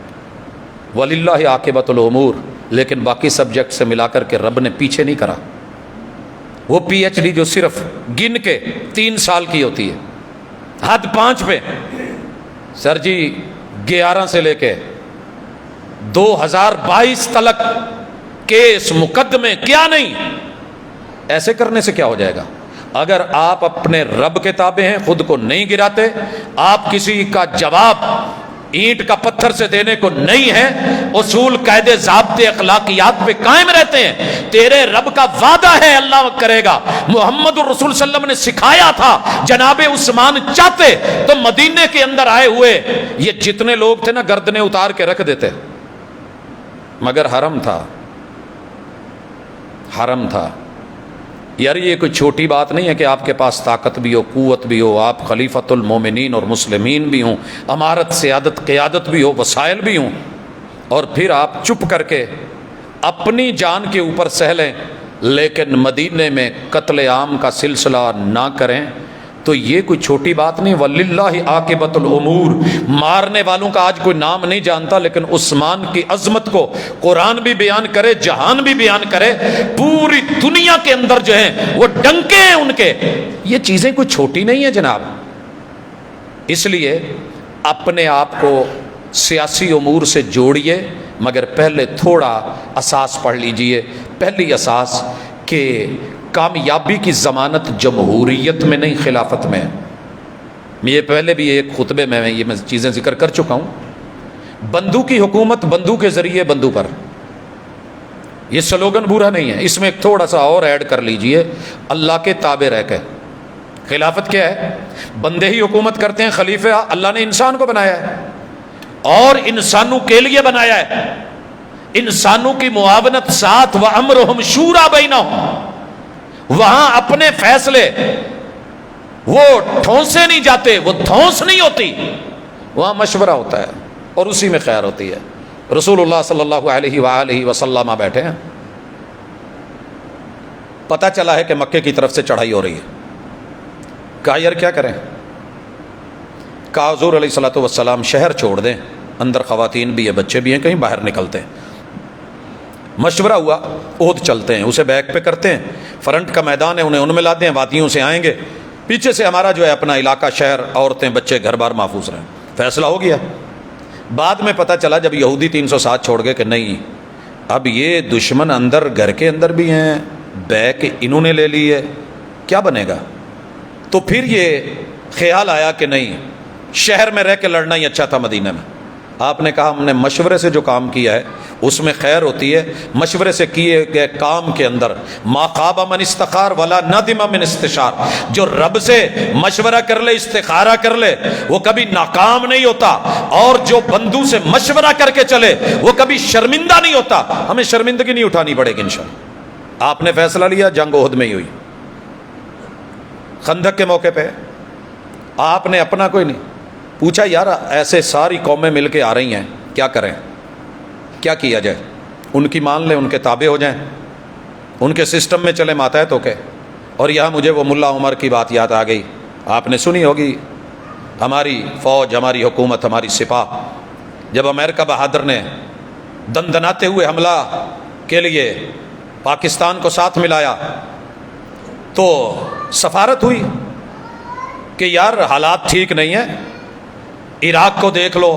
وَلِلَّهِ عَاقِبَةُ الْأُمُورِ، لیکن باقی سبجیکٹ سے ملا کر کے رب نے پیچھے نہیں کرا۔ وہ پی ایچ ڈی جو صرف گن کے 3 سال کی ہوتی ہے، حد 5 پہ، سر جی 11 سے لے کے 2022 تلک کیس مقدمے کیا نہیں، ایسے کرنے سے کیا ہو جائے گا؟ اگر آپ اپنے رب کے تابع ہیں، خود کو نہیں گراتے، آپ کسی کا جواب اینٹ کا پتھر سے دینے کو نہیں ہے، اصول قاعدے ضابطے اخلاقیات پہ قائم رہتے ہیں، تیرے رب کا وعدہ ہے اللہ کرے گا۔ محمد الرسول صلی اللہ علیہ وسلم نے سکھایا تھا، جناب عثمان چاہتے تو مدینے کے اندر آئے ہوئے یہ جتنے لوگ تھے نا گردنیں اتار کے رکھ دیتے، مگر حرم تھا، حرم تھا۔ یار یہ کوئی چھوٹی بات نہیں ہے کہ آپ کے پاس طاقت بھی ہو، قوت بھی ہو، آپ خلیفۃ المومنین اور مسلمین بھی ہوں، امارت سیادت قیادت بھی ہو، وسائل بھی ہوں، اور پھر آپ چپ کر کے اپنی جان کے اوپر سہ لیں، لیکن مدینے میں قتل عام کا سلسلہ نہ کریں، تو یہ کوئی چھوٹی بات نہیں۔ وَلِلَّهِ عَاقِبَةُ الْأُمُورِ، مارنے والوں کا آج کوئی نام نہیں جانتا، لیکن عثمان کی عظمت کو قرآن بھی بیان کرے، جہان بھی بیان کرے، پوری دنیا کے اندر جو ہیں وہ ڈنکے ہیں ان کے، یہ چیزیں کوئی چھوٹی نہیں ہیں جناب۔ اس لیے اپنے آپ کو سیاسی امور سے جوڑیے، مگر پہلے تھوڑا اساس پڑھ لیجئے۔ پہلی اساس کہ کامیابی کی ضمانت جمہوریت میں نہیں، خلافت میں ہے۔ یہ پہلے بھی ایک خطبے میں یہ چیزیں ذکر کر چکا ہوں۔ بندو کی حکومت بندو کے ذریعے بندو پر، یہ سلوگن برا نہیں ہے، اس میں ایک تھوڑا سا اور ایڈ کر لیجئے، اللہ کے تابع رہ کے۔ خلافت کیا ہے؟ بندے ہی حکومت کرتے ہیں، خلیفہ اللہ نے انسان کو بنایا ہے اور انسانوں کے لیے بنایا ہے۔ انسانوں کی معاونت ساتھ، وَأَمْرُهُمْ شُورَىٰ بَيْنَهُمْ، وہاں اپنے فیصلے وہ ٹھونسے نہیں جاتے، وہ ٹھونس نہیں ہوتی، وہاں مشورہ ہوتا ہے اور اسی میں خیر ہوتی ہے۔ رسول اللہ صلی اللہ علیہ وآلہ وسلم بیٹھے ہیں، پتہ چلا ہے کہ مکے کی طرف سے چڑھائی ہو رہی ہے۔ کہا یار کیا کریں؟ کہا حضور علیہ الصلوۃ والسلام شہر چھوڑ دیں، اندر خواتین بھی ہیں، بچے بھی ہیں، کہیں باہر نکلتے ہیں۔ مشورہ ہوا، احد چلتے ہیں، اسے بیک پہ کرتے ہیں، فرنٹ کا میدان ہے، انہیں ان میں لاتے ہیں، وادیوں سے آئیں گے، پیچھے سے ہمارا جو ہے اپنا علاقہ، شہر، عورتیں، بچے گھر بار محفوظ رہیں۔ فیصلہ ہو گیا۔ بعد میں پتہ چلا جب یہودی 307 چھوڑ گئے کہ نہیں، اب یہ دشمن اندر گھر کے اندر بھی ہیں، بیک انہوں نے لے لی ہے، کیا بنے گا؟ تو پھر یہ خیال آیا کہ نہیں، شہر میں رہ کے لڑنا ہی اچھا تھا مدینہ میں۔ آپ نے کہا ہم نے مشورے سے جو کام کیا ہے اس میں خیر ہوتی ہے، مشورے سے کیے گئے کام کے اندر ما خاب من استخار ولا ندم من استشار، جو رب سے مشورہ کر لے، استخارہ کر لے، وہ کبھی ناکام نہیں ہوتا، اور جو بندو سے مشورہ کر کے چلے وہ کبھی شرمندہ نہیں ہوتا۔ ہمیں شرمندگی نہیں اٹھانی پڑے گی انشاءاللہ۔ آپ نے فیصلہ لیا، جنگ احد میں ہی ہوئی۔ خندق کے موقع پہ آپ نے اپنا کوئی نہیں پوچھا، یار ایسے ساری قومیں مل کے آ رہی ہیں، کیا کریں، کیا کیا جائے؟ ان کی مان لیں، ان کے تابع ہو جائیں، ان کے سسٹم میں چلے ماتحت ہو کے۔ اور یہاں مجھے وہ ملا عمر کی بات یاد آ گئی، آپ نے سنی ہوگی، ہماری فوج، ہماری حکومت، ہماری سپاہ، جب امریکہ بہادر نے دندناتے ہوئے حملہ کے لیے پاکستان کو ساتھ ملایا تو سفارت ہوئی کہ یار حالات ٹھیک نہیں ہیں، عراق کو دیکھ لو،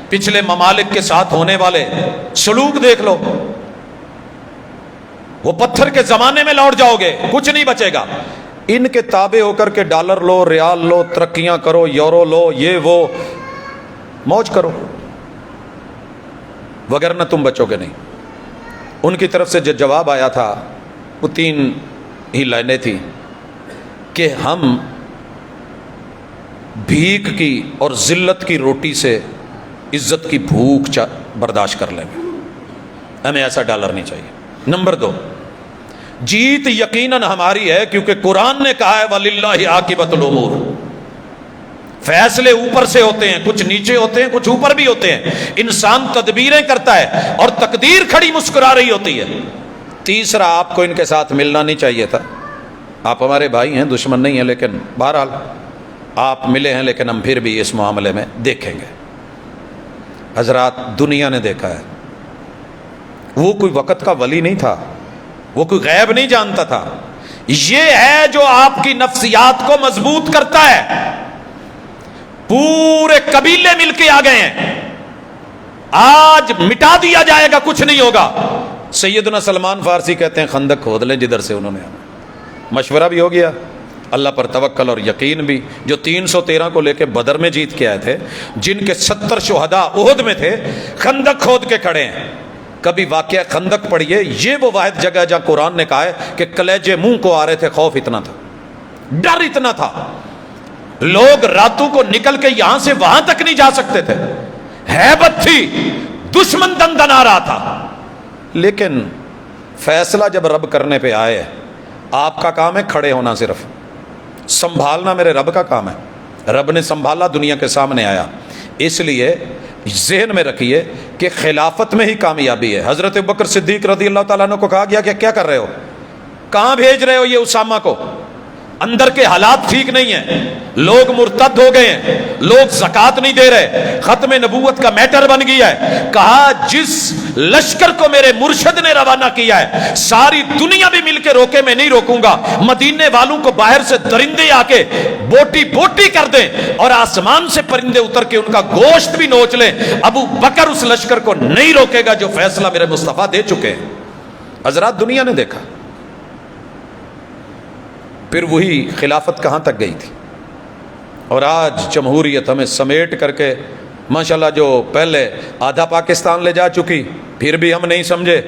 پچھلے ممالک کے ساتھ ہونے والے سلوک دیکھ لو، وہ پتھر کے زمانے میں لوٹ جاؤ گے، کچھ نہیں بچے گا۔ ان کے تابع ہو کر کے ڈالر لو، ریال لو، ترقیاں کرو، یورو لو، یہ وہ موج کرو، وگرنہ تم بچو گے نہیں۔ ان کی طرف سے جو جواب آیا تھا وہ 3 ہی لائنیں تھیں کہ ہم بھیک کی اور ذلت کی روٹی سے عزت کی بھوک برداشت کر لیں گے، ہمیں ایسا ڈالر نہیں چاہیے۔ نمبر 2، جیت یقیناً ہماری ہے، کیونکہ قرآن نے کہا ہے وَلِلَّهِ عَاقِبَةُ الْأُمُورِ، فیصلے اوپر سے ہوتے ہیں، کچھ نیچے ہوتے ہیں، کچھ اوپر بھی ہوتے ہیں، انسان تدبیریں کرتا ہے اور تقدیر کھڑی مسکرا رہی ہوتی ہے۔ تیسرا، آپ کو ان کے ساتھ ملنا نہیں چاہیے تھا، آپ ہمارے بھائی ہیں، دشمن نہیں ہیں، لیکن بہرحال آپ ملے ہیں، لیکن ہم پھر بھی اس معاملے میں دیکھیں گے۔ حضرات، دنیا نے دیکھا ہے، وہ کوئی وقت کا ولی نہیں تھا، وہ کوئی غیب نہیں جانتا تھا، یہ ہے جو آپ کی نفسیات کو مضبوط کرتا ہے۔ پورے قبیلے مل کے آ گئے ہیں، آج مٹا دیا جائے گا، کچھ نہیں ہوگا۔ سیدنا سلمان فارسی کہتے ہیں خندق کھود لیں جدھر سے انہوں نے آنا۔ مشورہ بھی ہو گیا، اللہ پر توکل اور یقین بھی۔ جو 313 کو لے کے بدر میں جیت کے آئے تھے، جن کے 70 شہداء احد میں تھے، خندق کھود کے کھڑے ہیں۔ کبھی واقعہ خندق پڑھیے، یہ وہ واحد جگہ جہاں قرآن نے کہا ہے کہ کلیجے منہ کو آ رہے تھے، خوف اتنا تھا، ڈر اتنا تھا، لوگ راتوں کو نکل کے یہاں سے وہاں تک نہیں جا سکتے تھے، ہیبت تھی، دشمن دندنا رہا تھا۔ لیکن فیصلہ جب رب کرنے پہ آئے، آپ کا کام ہے کھڑے ہونا، صرف سنبھالنا میرے رب کا کام ہے۔ رب نے سنبھالا، دنیا کے سامنے آیا۔ اس لیے ذہن میں رکھیے کہ خلافت میں ہی کامیابی ہے۔ حضرت ابوبکر صدیق رضی اللہ تعالیٰ عنہ کو کہا گیا کہ کیا کر رہے ہو، کہاں بھیج رہے ہو یہ اسامہ کو؟ اندر کے حالات ٹھیک نہیں ہیں، لوگ مرتد ہو گئے ہیں، لوگ زکوٰۃ نہیں دے رہے، ختم نبوت کا میٹر بن گیا ہے۔ کہا جس لشکر کو میرے مرشد نے روانہ کیا ہے ساری دنیا بھی مل کے روکے، میں نہیں روکوں گا۔ مدینے والوں کو باہر سے درندے آ کے بوٹی بوٹی کر دیں اور آسمان سے پرندے اتر کے ان کا گوشت بھی نوچ لیں، ابو بکر اس لشکر کو نہیں روکے گا جو فیصلہ میرے مصطفیٰ دے چکے ہیں۔ حضرات دنیا نے دیکھا، پھر وہی خلافت کہاں تک گئی تھی، اور آج جمہوریت ہمیں سمیٹ کر کے ماشاءاللہ جو پہلے آدھا پاکستان لے جا چکی، پھر بھی ہم نہیں سمجھے،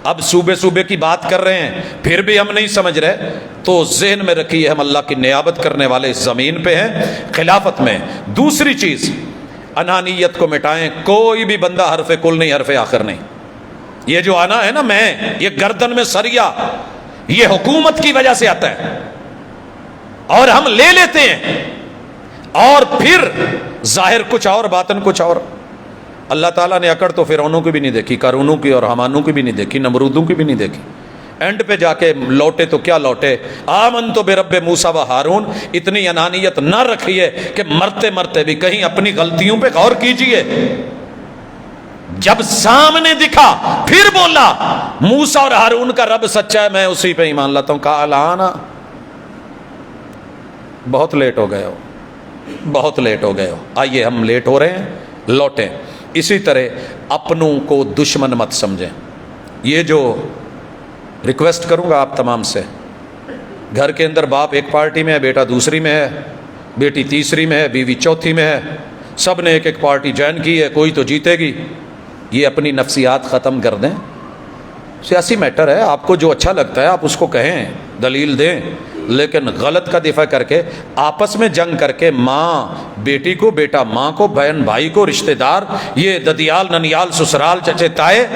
اب صوبے صوبے کی بات کر رہے ہیں پھر بھی ہم نہیں سمجھ رہے۔ تو ذہن میں رکھیے ہم اللہ کی نیابت کرنے والے اس زمین پہ ہیں، خلافت میں۔ دوسری چیز، انانیت کو مٹائیں۔ کوئی بھی بندہ حرف کل نہیں، حرف آخر نہیں۔ یہ جو آنا ہے نا میں، یہ گردن میں سریا، یہ حکومت کی وجہ سے آتا ہے اور ہم لے لیتے ہیں، اور پھر ظاہر کچھ اور باطن کچھ اور۔ اللہ تعالیٰ نے اکڑ تو فرعونوں کی بھی نہیں دیکھی، قارونوں کی اور حمانوں کی بھی نہیں دیکھی، نمرودوں کی بھی نہیں دیکھی۔ اینڈ پہ جا کے لوٹے تو کیا لوٹے، آمنت برب موسیٰ و ہارون۔ اتنی انانیت نہ رکھیے کہ مرتے مرتے بھی کہیں اپنی غلطیوں پہ غور کیجئے۔ جب سامنے دکھا پھر بولا موسیٰ اور ہارون کا رب سچا ہے، میں اسی پہ ایمان لاتا ہوں۔ کہا الانا، بہت لیٹ ہو گئے ہو، بہت لیٹ ہو گئے ہو۔ آئیے ہم لیٹ ہو رہے ہیں، لوٹیں۔ اسی طرح اپنوں کو دشمن مت سمجھیں۔ یہ جو ریکویسٹ کروں گا آپ تمام سے، گھر کے اندر باپ ایک پارٹی میں ہے، بیٹا دوسری میں ہے، بیٹی تیسری میں ہے، بیوی چوتھی میں ہے، سب نے ایک ایک پارٹی جوائن کی ہے، کوئی تو جیتے گی۔ یہ اپنی نفسیات ختم کر دیں۔ سیاسی میٹر ہے، آپ کو جو اچھا لگتا ہے آپ اس کو کہیں، دلیل دیں، لیکن غلط کا دفاع کر کے، آپس میں جنگ کر کے، ماں بیٹی کو، بیٹا ماں کو، بہن بھائی کو، رشتہ دار، یہ ددیال ننیال سسرال چچے تائے،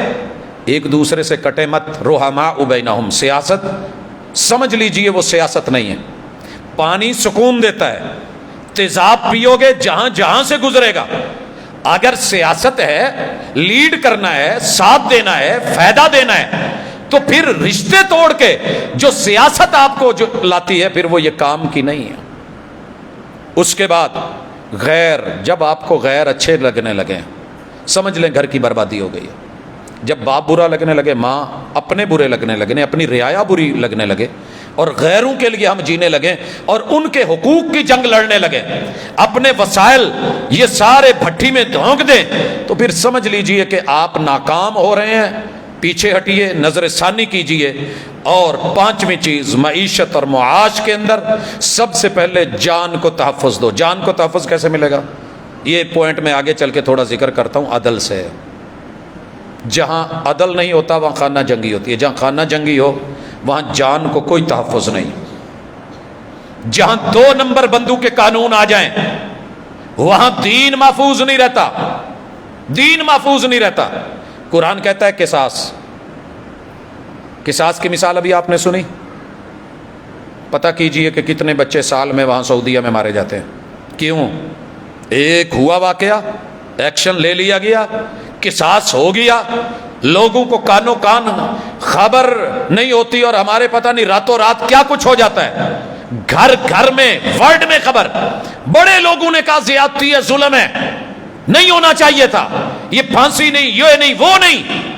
ایک دوسرے سے کٹے مت۔ رحماء بینہم، سیاست سمجھ لیجئے وہ سیاست نہیں ہے۔ پانی سکون دیتا ہے، تیزاب پیو گے جہاں جہاں سے گزرے گا۔ اگر سیاست ہے، لیڈ کرنا ہے، ساتھ دینا ہے، فائدہ دینا ہے، تو پھر رشتے توڑ کے جو سیاست آپ کو جو لاتی ہے پھر وہ یہ کام کی نہیں ہے۔ اس کے بعد غیر، جب آپ کو غیر اچھے لگنے لگے سمجھ لیں گھر کی بربادی ہو گئی ہے۔ جب باپ برا لگنے لگے، ماں، اپنے برے لگنے لگے، اپنی رعایا بری لگنے لگے، اور غیروں کے لیے ہم جینے لگے اور ان کے حقوق کی جنگ لڑنے لگے، اپنے وسائل یہ سارے بھٹی میں دھونک دیں، تو پھر سمجھ لیجئے کہ آپ ناکام ہو رہے ہیں۔ پیچھے ہٹیے، نظر ثانی کیجئے۔ اور پانچویں چیز، معیشت اور معاش کے اندر سب سے پہلے جان کو تحفظ دو۔ جان کو تحفظ کیسے ملے گا؟ یہ پوائنٹ میں آگے چل کے تھوڑا ذکر کرتا ہوں، عدل سے۔ جہاں عدل نہیں ہوتا وہاں خانہ جنگی ہوتی ہے، جہاں خانہ جنگی ہو وہاں جان کو کوئی تحفظ نہیں۔ جہاں 2 نمبر بندوں کے قانون آ جائیں وہاں دین محفوظ نہیں رہتا، دین محفوظ نہیں رہتا۔ قرآن کہتا ہے قصاص، قصاص کی مثال ابھی آپ نے سنی۔ پتہ کیجئے کہ کتنے بچے سال میں وہاں سعودیہ میں مارے جاتے ہیں۔ کیوں؟ ایک ہوا واقعہ، ایکشن لے لیا گیا، قصاص ہو گیا، لوگوں کو کانوں کان خبر نہیں ہوتی، اور ہمارے پتہ نہیں راتوں رات کیا کچھ ہو جاتا ہے، گھر گھر میں، ورلڈ میں خبر۔ بڑے لوگوں نے کہا زیادتی ہے، ظلم ہے، نہیں ہونا چاہیے تھا، یہ پھانسی نہیں، یہ نہیں، وہ نہیں۔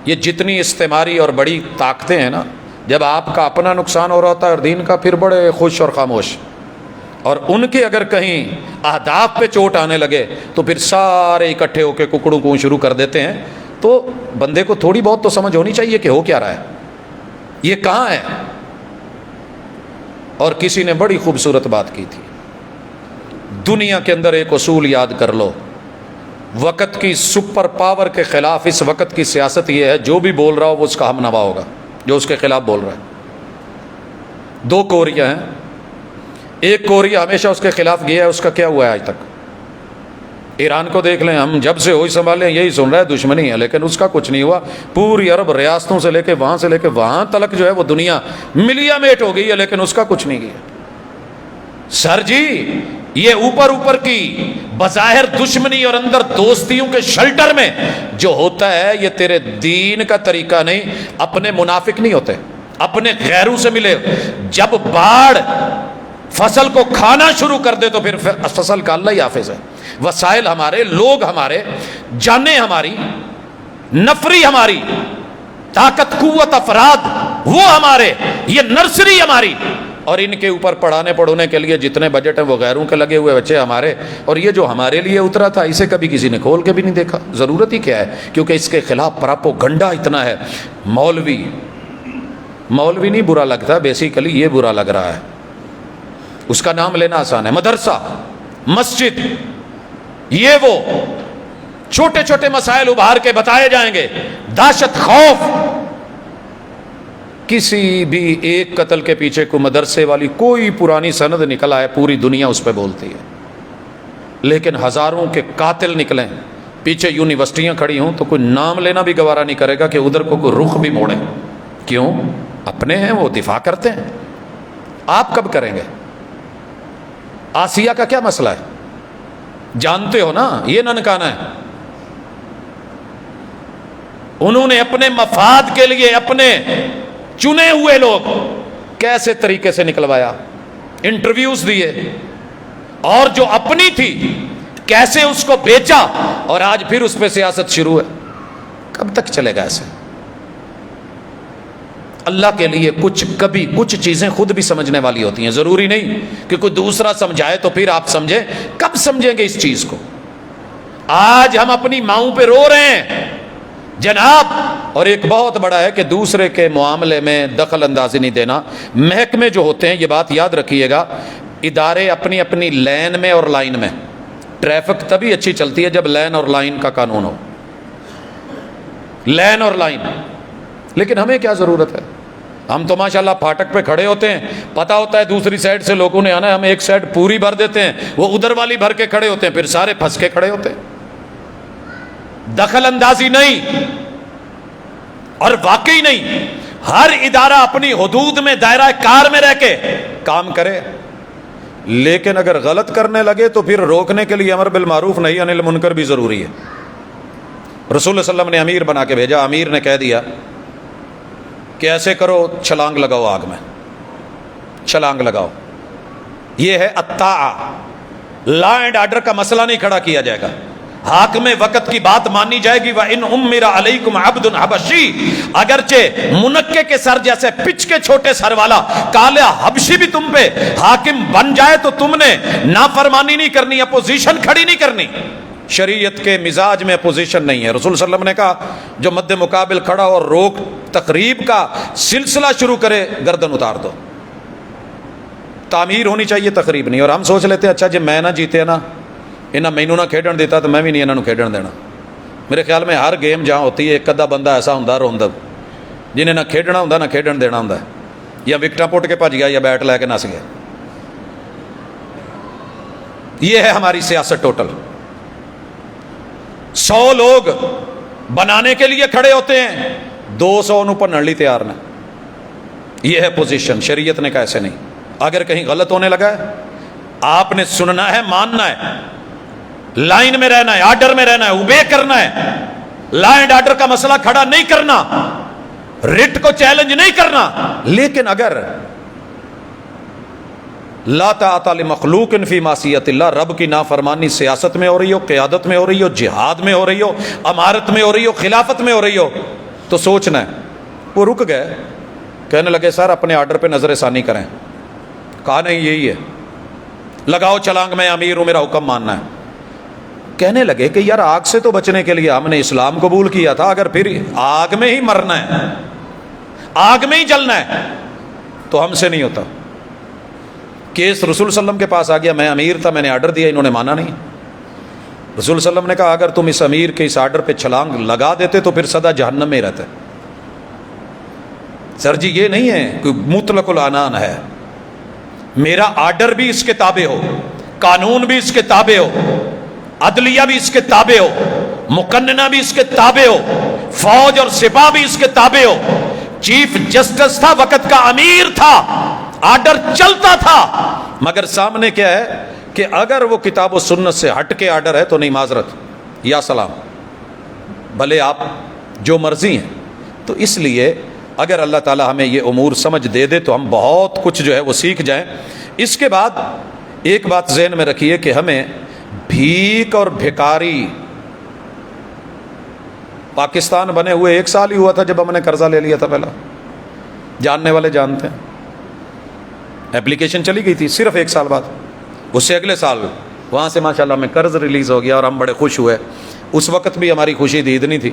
یہ جتنی استعماری اور بڑی طاقتیں ہیں نا، جب آپ کا اپنا نقصان ہو رہا ہوتا ہے اور دین کا، پھر بڑے خوش اور خاموش، اور ان کے اگر کہیں اہداف پہ چوٹ آنے لگے تو پھر سارے اکٹھے ہو کے ککڑوں کو شروع کر دیتے ہیں۔ تو بندے کو تھوڑی بہت تو سمجھ ہونی چاہیے کہ ہو کیا رہا ہے، یہ کہاں ہے۔ اور کسی نے بڑی خوبصورت بات کی تھی، دنیا کے اندر ایک اصول یاد کر لو، وقت کی سپر پاور کے خلاف اس وقت کی سیاست یہ ہے، جو بھی بول رہا ہو وہ اس کا ہم نوا ہوگا، جو اس کے خلاف بول رہا ہے۔ 2 کوریا ہیں، ایک کوریا ہمیشہ اس کے خلاف گیا ہے، اس کا کیا ہوا ہے آج تک؟ ایران کو دیکھ لیں، ہم جب سے ہوئی سنبھالے یہی سن رہا ہے دشمنی ہے، لیکن اس کا کچھ نہیں ہوا۔ پوری عرب ریاستوں سے لے کے وہاں تلک جو ہے وہ دنیا ملیا میٹ ہو گئی ہے، لیکن اس کا کچھ نہیں گیا۔ سر جی، یہ اوپر کی بظاہر دشمنی اور اندر دوستیوں کے شلٹر میں جو ہوتا ہے یہ تیرے دین کا طریقہ نہیں، اپنے منافق نہیں ہوتے۔ اپنے غیروں سے ملے. جب باڑ فصل کو کھانا شروع کر دے تو پھر فصل کا اللہ ہی حافظ ہے. وسائل ہمارے، لوگ ہمارے، جانیں ہماری، نفری ہماری، طاقت قوت افراد وہ ہمارے، یہ نرسری ہماری، اور ان کے اوپر پڑھانے پڑھونے کے لیے جتنے بجٹ ہیں وہ غیروں کے لگے ہوئے بچے ہمارے. اور یہ جو ہمارے لیے اترا تھا اسے کبھی کسی نے کھول کے بھی نہیں دیکھا. ضرورت ہی کیا ہے؟ کیونکہ اس کے خلاف پراپوگنڈا اتنا ہے. مولوی نہیں برا لگتا، بیسیکلی یہ برا لگ رہا ہے. اس کا نام لینا آسان ہے. مدرسہ، مسجد، یہ وہ چھوٹے چھوٹے مسائل ابھار کے بتائے جائیں گے. دہشت، خوف. کسی بھی ایک قتل کے پیچھے کو مدرسے والی کوئی پرانی سند نکلا ہے، پوری دنیا اس پہ بولتی ہے. لیکن ہزاروں کے قاتل نکلیں، پیچھے یونیورسٹیاں کھڑی ہوں تو کوئی نام لینا بھی گوارا نہیں کرے گا کہ ادھر کو کوئی رخ بھی موڑے. کیوں؟ اپنے ہیں، وہ دفاع کرتے ہیں. آپ کب کریں گے؟ آسیہ کا کیا مسئلہ ہے؟ جانتے ہو نا یہ ننکانا ہے. انہوں نے اپنے مفاد کے لیے اپنے چنے ہوئے لوگ کیسے طریقے سے نکلوایا، انٹرویوز دیے، اور جو اپنی تھی کیسے اس کو بیچا، اور آج پھر اس پہ سیاست شروع ہے. کب تک چلے گا ایسے؟ اللہ کے لیے کچھ چیزیں خود بھی سمجھنے والی ہوتی ہیں. ضروری نہیں کہ کوئی دوسرا سمجھائے تو پھر آپ سمجھیں. کب سمجھیں گے اس چیز کو؟ آج ہم اپنی ماؤں پہ رو رہے ہیں جناب. اور ایک بہت بڑا ہے کہ دوسرے کے معاملے میں دخل اندازی نہیں دینا. محکمے جو ہوتے ہیں، یہ بات یاد رکھیے گا، ادارے اپنی اپنی لین میں اور لائن میں. ٹریفک تبھی اچھی چلتی ہے جب لین اور لائن کا قانون ہو. لین اور لائن. لیکن ہمیں کیا ضرورت ہے؟ ہم تو ماشاءاللہ پھاٹک پہ کھڑے ہوتے ہیں، پتہ ہوتا ہے دوسری سائڈ سے لوگوں نے آنا ہے، ہم ایک سائڈ پوری بھر دیتے ہیں، وہ ادھر والی بھر کے کھڑے ہوتے ہیں، پھر سارے پھنس کے کھڑے ہوتے ہیں. دخل اندازی نہیں، اور واقعی نہیں. ہر ادارہ اپنی حدود میں، دائرہ کار میں رہ کے کام کرے. لیکن اگر غلط کرنے لگے تو پھر روکنے کے لیے امر بالمعروف نہی عن المنکر بھی ضروری ہے. رسول اللہ صلی اللہ علیہ وسلم نے امیر بنا کے بھیجا. امیر نے کہہ دیا کہ ایسے کرو، چھلانگ لگاؤ آگ میں، چھلانگ لگاؤ. یہ ہے الطاعہ. لا اینڈ آرڈر کا مسئلہ نہیں کھڑا کیا جائے گا. حاکم وقت کی بات مانی جائے گی. وَإِنْ أُمِّرَ عَلَيْكُمْ عَبْدٌ حَبَشِي. اگرچہ منکے کے سر جیسے پچ کے چھوٹے سر والا کالا حبشی بھی تم پہ حاکم بن جائے تو تم نے نافرمانی نہیں کرنی، اپوزیشن کھڑی نہیں کرنی. شریعت کے مزاج میں اپوزیشن نہیں ہے. رسول صلی اللہ علیہ وسلم نے کہا جو مد مقابل کھڑا اور روک تقریب کا سلسلہ شروع کرے گردن اتار دو. تعمیر ہونی چاہیے، تقریب نہیں. اور ہم سوچ لیتے ہیں اچھا جی میں نہ جیتے نا، انہیں مینوں نہ کھیڈن دیتا تو میں بھی نہیں انہوں کھیڈن دینا. میرے خیال میں ہر گیم جہاں ہوتی ہے ایک ادھا بندہ ایسا ہوں روندا جنہیں نہ کھیڈنا ہوں نہ کھیڈن دینا ہوں، یا وکٹاں پٹ کے بھج گیا یا بیٹ لے کے نس گیا. یہ ہے ہماری سیاست ٹوٹل. 100 لوگ بنانے کے لیے کھڑے ہوتے ہیں، 200 انہوں پر نڑلی تیار نہ. یہ ہے پوزیشن. شریعت نے کہا ایسے نہیں. اگر کہیں غلط ہونے لگا ہے آپ نے سننا ہے، ماننا ہے، لائن میں رہنا ہے، آرڈر میں رہنا ہے، اوبے کرنا ہے. لا اینڈ آرڈر کا مسئلہ کھڑا نہیں کرنا، رٹ کو چیلنج نہیں کرنا. لیکن اگر لا طاعۃ لمخلوق فی معصیۃ اللہ، رب کی نافرمانی سیاست میں ہو رہی ہو، قیادت میں ہو رہی ہو، جہاد میں ہو رہی ہو، امارت میں ہو رہی ہو، خلافت میں ہو رہی ہو، تو سوچنا ہے. وہ رک گئے، کہنے لگے سر اپنے آرڈر پہ نظر ثانی کریں. کہا نہیں یہی ہے، لگاؤ چھلانگ، میں امیر ہوں، میرا حکم ماننا ہے. کہنے لگے کہ یار آگ سے تو بچنے کے لیے ہم نے اسلام قبول کیا تھا، اگر پھر آگ میں ہی مرنا ہے، آگ میں ہی جلنا ہے تو ہم سے نہیں ہوتا. کیس رسول صلی اللہ علیہ وسلم کے پاس آ گیا. میں امیر تھا، میں نے آرڈر دیا، انہوں نے مانا نہیں. رسول صلی اللہ علیہ وسلم نے کہا اگر تم اس امیر کے اس آرڈر پہ چھلانگ لگا دیتے تو پھر سدا جہنم میں ہی رہتے. سر جی یہ نہیں ہے کہ مطلق العنان ہے، میرا آرڈر بھی اس کے تابع ہو، قانون بھی اس کے تابع ہو، عدلیہ بھی اس کے تابع ہو، مقننہ بھی اس کے تابع ہو، فوج اور سپاہ بھی اس کے تابع ہو. چیف جسٹس تھا، وقت کا امیر تھا، آرڈر چلتا تھا. مگر سامنے کیا ہے کہ اگر وہ کتاب و سنت سے ہٹ کے آرڈر ہے تو نہیں، معذرت یا سلام، بھلے آپ جو مرضی ہیں. تو اس لیے اگر اللہ تعالی ہمیں یہ امور سمجھ دے دے تو ہم بہت کچھ جو ہے وہ سیکھ جائیں۔ اس کے بعد ایک بات ذہن میں رکھیے کہ ہمیں بھیک اور بھکاری، پاکستان بنے ہوئے 1 سال ہی ہوا تھا جب ہم نے قرضہ لے لیا تھا پہلا، جاننے والے جانتے ہیں، اپلیکیشن چلی گئی تھی صرف 1 سال بعد، اس سے اگلے سال وہاں سے ماشاءاللہ ہمیں قرض ریلیز ہو گیا اور ہم بڑے خوش ہوئے۔ اس وقت بھی ہماری خوشی عید نہیں تھی۔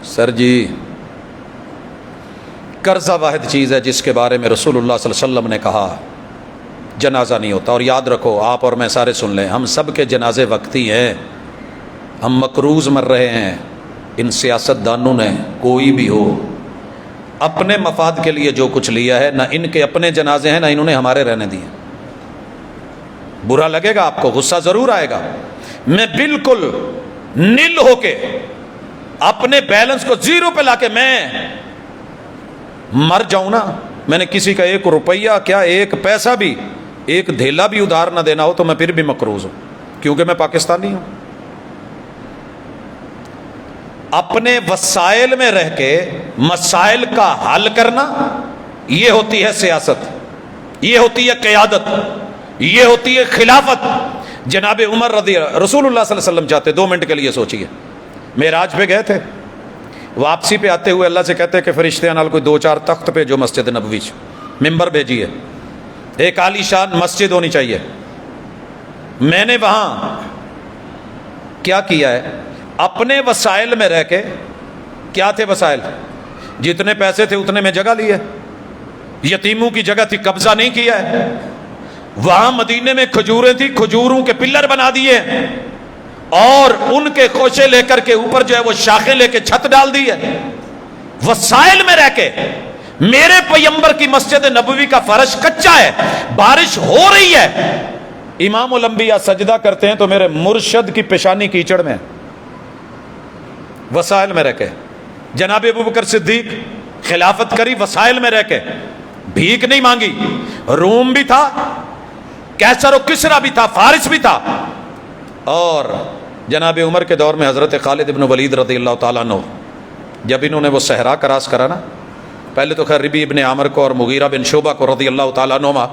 سر جی قرضہ واحد چیز ہے جس کے بارے میں رسول اللہ صلی اللہ علیہ وسلم نے کہا جنازہ نہیں ہوتا، اور یاد رکھو آپ اور میں سارے سن لیں، ہم سب کے جنازے وقتی ہیں، ہم مقروض مر رہے ہیں۔ ان سیاست دانوں نے کوئی بھی ہو اپنے مفاد کے لیے جو کچھ لیا ہے، نہ ان کے اپنے جنازے ہیں نہ انہوں نے ہمارے رہنے دیے۔ برا لگے گا آپ کو، غصہ ضرور آئے گا، میں بالکل نل ہو کے اپنے بیلنس کو 0 پہ لا کے میں مر جاؤں نا، میں نے کسی کا 1 روپیہ کیا 1 پیسہ بھی 1 دھیلا بھی ادھار نہ دینا ہو تو میں پھر بھی مقروض ہوں، کیونکہ میں پاکستانی ہوں۔ اپنے وسائل میں رہ کے مسائل کا حل کرنا، یہ ہوتی ہے سیاست، یہ ہوتی ہے قیادت، یہ ہوتی ہے خلافت۔ جناب عمر رسول اللہ صلی اللہ علیہ وسلم چاہتے، 2 منٹ کے لیے سوچئے، معراج پہ گئے تھے، واپسی پہ آتے ہوئے اللہ سے کہتے کہ فرشتے نال کوئی 2-4 تخت پہ جو مسجد نبوی ممبر بھیجیے، ایک عالی شان مسجد ہونی چاہیے۔ میں نے وہاں کیا کیا ہے، اپنے وسائل میں رہ کے، کیا تھے وسائل، جتنے پیسے تھے اتنے میں جگہ لی ہے، یتیموں کی جگہ تھی قبضہ نہیں کیا ہے، وہاں مدینے میں کھجوریں تھی، کھجوروں کے پلر بنا دیے اور ان کے خوشے لے کر کے اوپر جو ہے وہ شاخیں لے کے چھت ڈال دی ہے۔ وسائل میں رہ کے میرے پیغمبر کی مسجد نبوی کا فرش کچا ہے، بارش ہو رہی ہے، امام الانبیاء سجدہ کرتے ہیں تو میرے مرشد کی پیشانی کیچڑ میں، وسائل میں رہ کے۔ جناب ابوبکر صدیق خلافت کری وسائل میں رہ کے، بھیک نہیں مانگی، روم بھی تھا، کیسر و کسرا بھی تھا، فارس بھی تھا، اور جناب عمر کے دور میں حضرت خالد ابن ولید رضی اللہ تعالیٰ عنہ، جب انہوں نے وہ صحرا کراس کرا نا، پہلے تو خیر ربی ابن عامر کو اور مغیرہ بن شعبہ کو رضی اللہ تعالیٰ عنہما،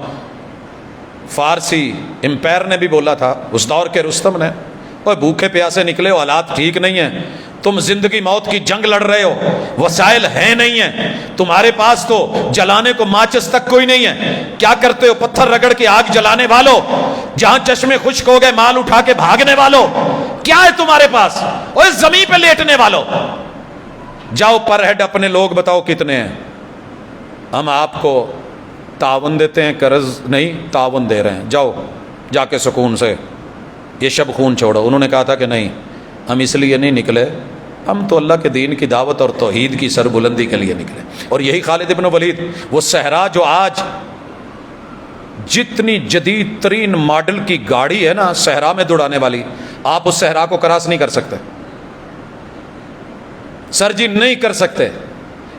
فارسی امپائر نے بھی بولا تھا اس دور کے رستم نے، اوہ بھوکے پیاسے نکلے ہو، حالات ٹھیک نہیں ہیں، تم زندگی موت کی جنگ لڑ رہے ہو، وسائل ہیں نہیں ہیں تمہارے پاس، تو جلانے کو ماچس تک کوئی نہیں ہے، کیا کرتے ہو، پتھر رگڑ کے آگ جلانے والوں، جہاں چشمے خشک ہو گئے مال اٹھا کے بھاگنے والوں، کیا ہے تمہارے پاس، اوہ زمین پہ لیٹنے والوں، جاؤ پر ہیڈ اپنے لوگ بتاؤ کتنے ہیں، ہم آپ کو تعاون دیتے ہیں، قرض نہیں تعاون دے رہے ہیں، جاؤ جا کے سکون سے یہ شب خون چھوڑو۔ انہوں نے کہا تھا کہ نہیں، ہم اس لیے نہیں نکلے، ہم تو اللہ کے دین کی دعوت اور توحید کی سربلندی کے لیے نکلے۔ اور یہی خالد ابن ولید، وہ صحرا جو آج جتنی جدید ترین ماڈل کی گاڑی ہے نا صحرا میں دوڑانے والی، آپ اس صحرا کو کراس نہیں کر سکتے، سر جی نہیں کر سکتے۔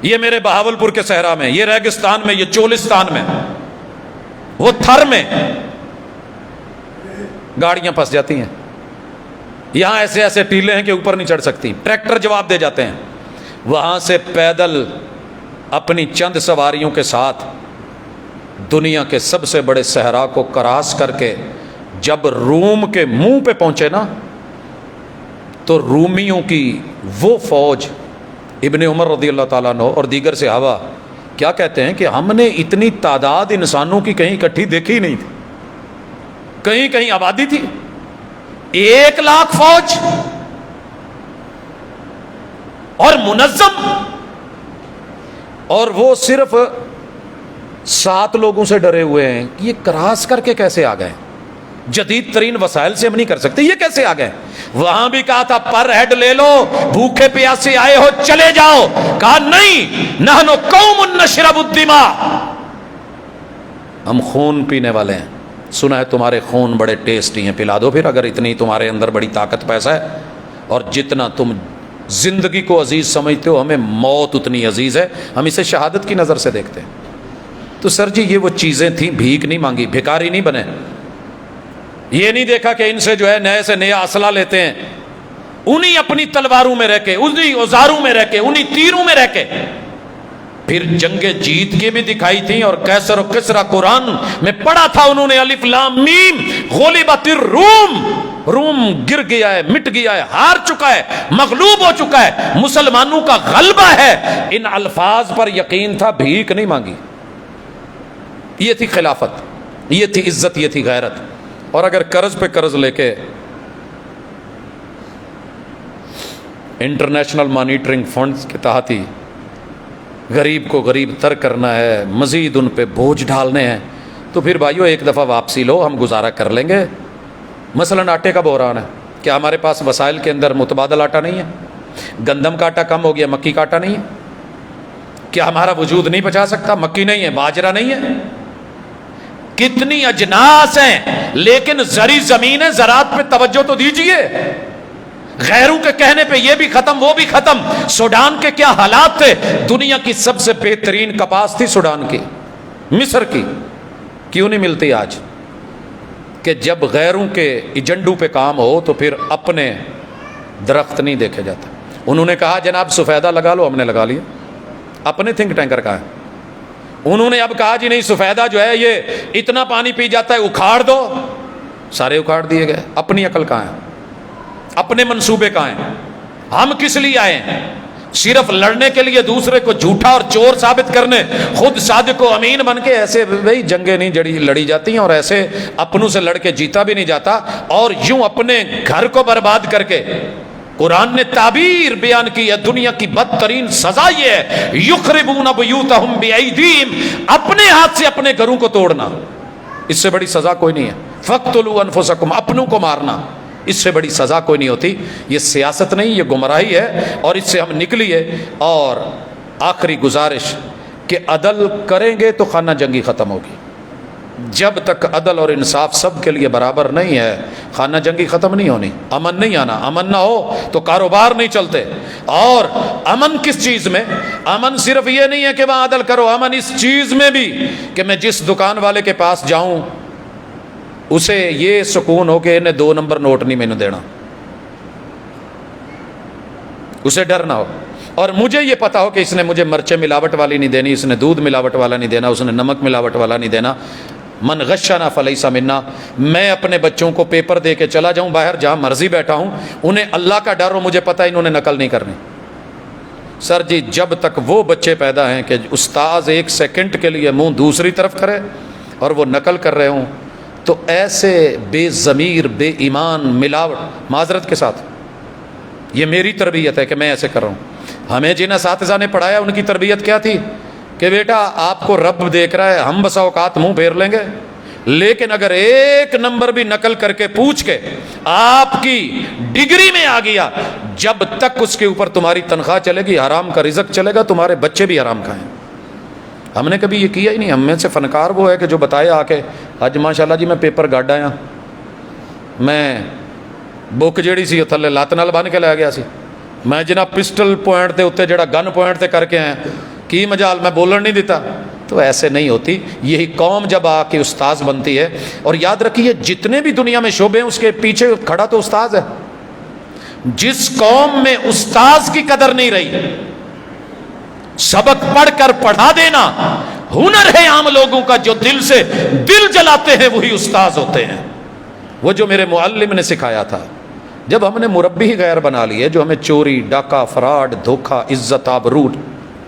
یہ میرے بہاولپور کے صحرا میں، یہ ریگستان میں، یہ چولستان میں، وہ تھر میں گاڑیاں پھنس جاتی ہیں، یہاں ایسے ایسے ٹیلے ہیں کہ اوپر نہیں چڑھ سکتی، ٹریکٹر جواب دے جاتے ہیں، وہاں سے پیدل اپنی چند سواریوں کے ساتھ دنیا کے سب سے بڑے صحرا کو کراس کر کے جب روم کے منہ پہ پہنچے نا، تو رومیوں کی وہ فوج، ابن عمر رضی اللہ تعالیٰ عنہ اور دیگر صحابہ کیا کہتے ہیں کہ ہم نے اتنی تعداد انسانوں کی کہیں اکٹھی دیکھی نہیں تھی، کہیں کہیں آبادی تھی، 1,00,000 فوج اور منظم، اور وہ صرف 7 لوگوں سے ڈرے ہوئے ہیں کہ یہ کراس کر کے کیسے آ گئے، جدید ترین وسائل سے ہم نہیں کر سکتے، یہ کیسے آ گئے۔ وہاں بھی کہا تھا پر ہیڈ لے لو، بھوکے پیاسے آئے ہو چلے جاؤ، کہا نہیں، نحن قوم نشرب الدماء، ہم خون پینے والے ہیں، سنا ہے تمہارے خون بڑے ٹیسٹی ہیں، پلا دو پھر، اگر اتنی تمہارے اندر بڑی طاقت پیسہ ہے، اور جتنا تم زندگی کو عزیز سمجھتے ہو ہمیں موت اتنی عزیز ہے، ہم اسے شہادت کی نظر سے دیکھتے ہیں۔ تو سر جی یہ وہ چیزیں تھیں، بھیک نہیں مانگی، بھکاری نہیں بنے، یہ نہیں دیکھا کہ ان سے جو ہے نئے سے نیا اسلحہ لیتے ہیں، انہی اپنی تلواروں میں رہ کے، انہی اوزاروں میں رہ کے، انہی تیروں میں رہ کے پھر جنگیں جیت کے بھی دکھائی تھیں، اور کیسر و کسرا قرآن میں پڑھا تھا انہوں نے، الف لام میم غلبت الروم، روم گر گیا ہے، مٹ گیا ہے، ہار چکا ہے، مغلوب ہو چکا ہے، مسلمانوں کا غلبہ ہے۔ ان الفاظ پر یقین تھا، بھیک نہیں مانگی۔ یہ تھی خلافت، یہ تھی عزت، یہ تھی غیرت۔ اور اگر قرض پہ قرض لے کے انٹرنیشنل مانیٹرنگ فنڈز کے تحت ہی غریب کو غریب تر کرنا ہے، مزید ان پہ بوجھ ڈالنے ہیں، تو پھر بھائیو ایک دفعہ واپسی لو، ہم گزارا کر لیں گے۔ مثلاً آٹے کا بحران ہے، کیا ہمارے پاس وسائل کے اندر متبادل آٹا نہیں ہے؟ گندم کا آٹا کم ہو گیا، مکی کا آٹا نہیں ہے؟ کیا ہمارا وجود نہیں بچا سکتا؟ مکی نہیں ہے، باجرہ نہیں ہے، کتنی اجناس ہیں، لیکن زرعی زمین ہے، زراعت پہ توجہ تو دیجئے۔ غیروں کے کہنے پہ یہ بھی ختم، وہ بھی ختم۔ سوڈان کے کیا حالات تھے؟ دنیا کی سب سے بہترین کپاس تھی سوڈان کی، مصر کی، کیوں نہیں ملتی آج؟ کہ جب غیروں کے ایجنڈوں پہ کام ہو تو پھر اپنے درخت نہیں دیکھے جاتے۔ انہوں نے کہا جناب سفیدہ لگا لو، ہم نے لگا لیا، اپنے تھنک ٹینکر کا ہے۔ انہوں نے اب کہا جی نہیں سفیدہ جو ہے یہ اتنا پانی پی جاتا ہے، اکھاڑ دو، سارے اکھاڑ دیے گئے۔ اپنی عقل کہاں ہے؟ اپنے منصوبے کہاں ہیں؟ ہم کس لیے آئے ہیں؟ صرف لڑنے کے لیے، دوسرے کو جھوٹا اور چور ثابت کرنے، خود صادق و امین بن کے۔ ایسے بھائی جنگیں نہیں لڑی جاتی ہیں، اور ایسے اپنوں سے لڑ کے جیتا بھی نہیں جاتا، اور یوں اپنے گھر کو برباد کر کے۔ قرآن نے تعبیر بیان کی ہے، دنیا کی بدترین سزا یہ ہے، یخربون بیوتہم بایدیہم، اپنے ہاتھ سے اپنے گھروں کو توڑنا، اس سے بڑی سزا کوئی نہیں ہے۔ فاقتلوا انفسکم، اپنوں کو مارنا، اس سے بڑی سزا کوئی نہیں ہوتی۔ یہ سیاست نہیں، یہ گمراہی ہے، اور اس سے ہم نکلیے۔ اور آخری گزارش کہ عدل کریں گے تو خانہ جنگی ختم ہوگی۔ جب تک عدل اور انصاف سب کے لیے برابر نہیں ہے، خانہ جنگی ختم نہیں ہونی، امن نہیں آنا۔ امن نہ ہو تو کاروبار نہیں چلتے۔ اور امن کس چیز میں؟ امن صرف یہ نہیں ہے کہ وہاں عدل کرو، امن اس چیز میں بھی کہ میں جس دکان والے کے پاس جاؤں اسے یہ سکون ہو کہ انہیں 2 نمبر نوٹ نہیں مینوں دینا، اسے ڈر نہ ہو، اور مجھے یہ پتا ہو کہ اس نے مجھے مرچیں ملاوٹ والی نہیں دینی، اس نے دودھ ملاوٹ والا نہیں دینا، اس نے نمک ملاوٹ والا نہیں دینا۔ من غشنا فلیس منا۔ میں اپنے بچوں کو پیپر دے کے چلا جاؤں باہر، جہاں مرضی بیٹھا ہوں، انہیں اللہ کا ڈر ہو، مجھے پتا انہوں نے نقل نہیں کرنی۔ سر جی جب تک وہ بچے پیدا ہیں کہ استاذ 1 سیکنڈ کے لیے منہ دوسری طرف کرے اور وہ نقل کر رہے ہوں، تو ایسے بے ضمیر، بے ایمان، ملاوٹ، معذرت کے ساتھ، یہ میری تربیت ہے کہ میں ایسے کر رہا ہوں۔ ہمیں جن اساتذہ نے پڑھایا ان کی تربیت کیا تھی کہ بیٹا آپ کو رب دیکھ رہا ہے، ہم بسا اوقات منہ پھیر لیں گے، لیکن اگر 1 نمبر بھی نقل کر کے پوچھ کے آپ کی ڈگری میں آ گیا، جب تک اس کے اوپر تمہاری تنخواہ چلے گی، حرام کا رزق چلے گا، تمہارے بچے بھی حرام کھائیں۔ ہم نے کبھی یہ کیا ہی نہیں۔ ہم میں سے فنکار وہ ہے کہ جو بتایا آ کے اج ماشاءاللہ جی میں پیپر گاڈ آیا، میں بک جیڑی سی تھلے لت نال بن کے لے گیا سی، میں جناب پسٹل پوائنٹ تے اتنے جڑا گن پوائنٹ تے کر کے آیا، کی مجال میں بولن نہیں دیتا۔ تو ایسے نہیں ہوتی۔ یہی قوم جب آ کے استاذ بنتی ہے، اور یاد رکھیے جتنے بھی دنیا میں شعبے ہیں اس کے پیچھے کھڑا تو استاذ ہے۔ جس قوم میں استاذ کی قدر نہیں رہی، سبق پڑھ کر پڑھا دینا ہنر ہے عام لوگوں کا، جو دل سے دل جلاتے ہیں وہی استاذ ہوتے ہیں۔ وہ جو میرے معلم نے سکھایا تھا، جب ہم نے مربی ہی غیر بنا لیے، جو ہمیں چوری، ڈاکہ، فراڈ، دھوکہ، عزت آبرو،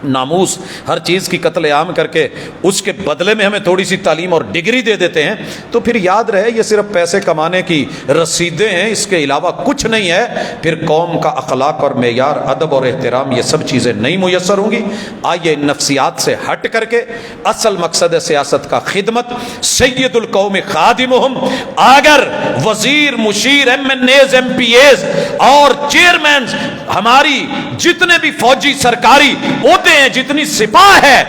ناموس، ہر چیز کی قتل عام کر کے اس کے بدلے میں ہمیں تھوڑی سی تعلیم اور ڈگری دے دیتے ہیں، تو پھر یاد رہے یہ صرف پیسے کمانے کی رسیدیں ہیں، اس کے علاوہ کچھ نہیں ہے۔ پھر قوم کا اخلاق اور معیار، ادب اور احترام، یہ سب چیزیں نہیں میسر ہوں گی۔ آئیے نفسیات سے ہٹ کر کے اصل مقصد سیاست کا خدمت، سید القوم خادمہم۔ اگر وزیر، مشیر، MNAs، MPAs اور چیئرمین، ہماری جتنے بھی فوجی سرکاری عہدے ہیں، جتنی سپاہ ہے،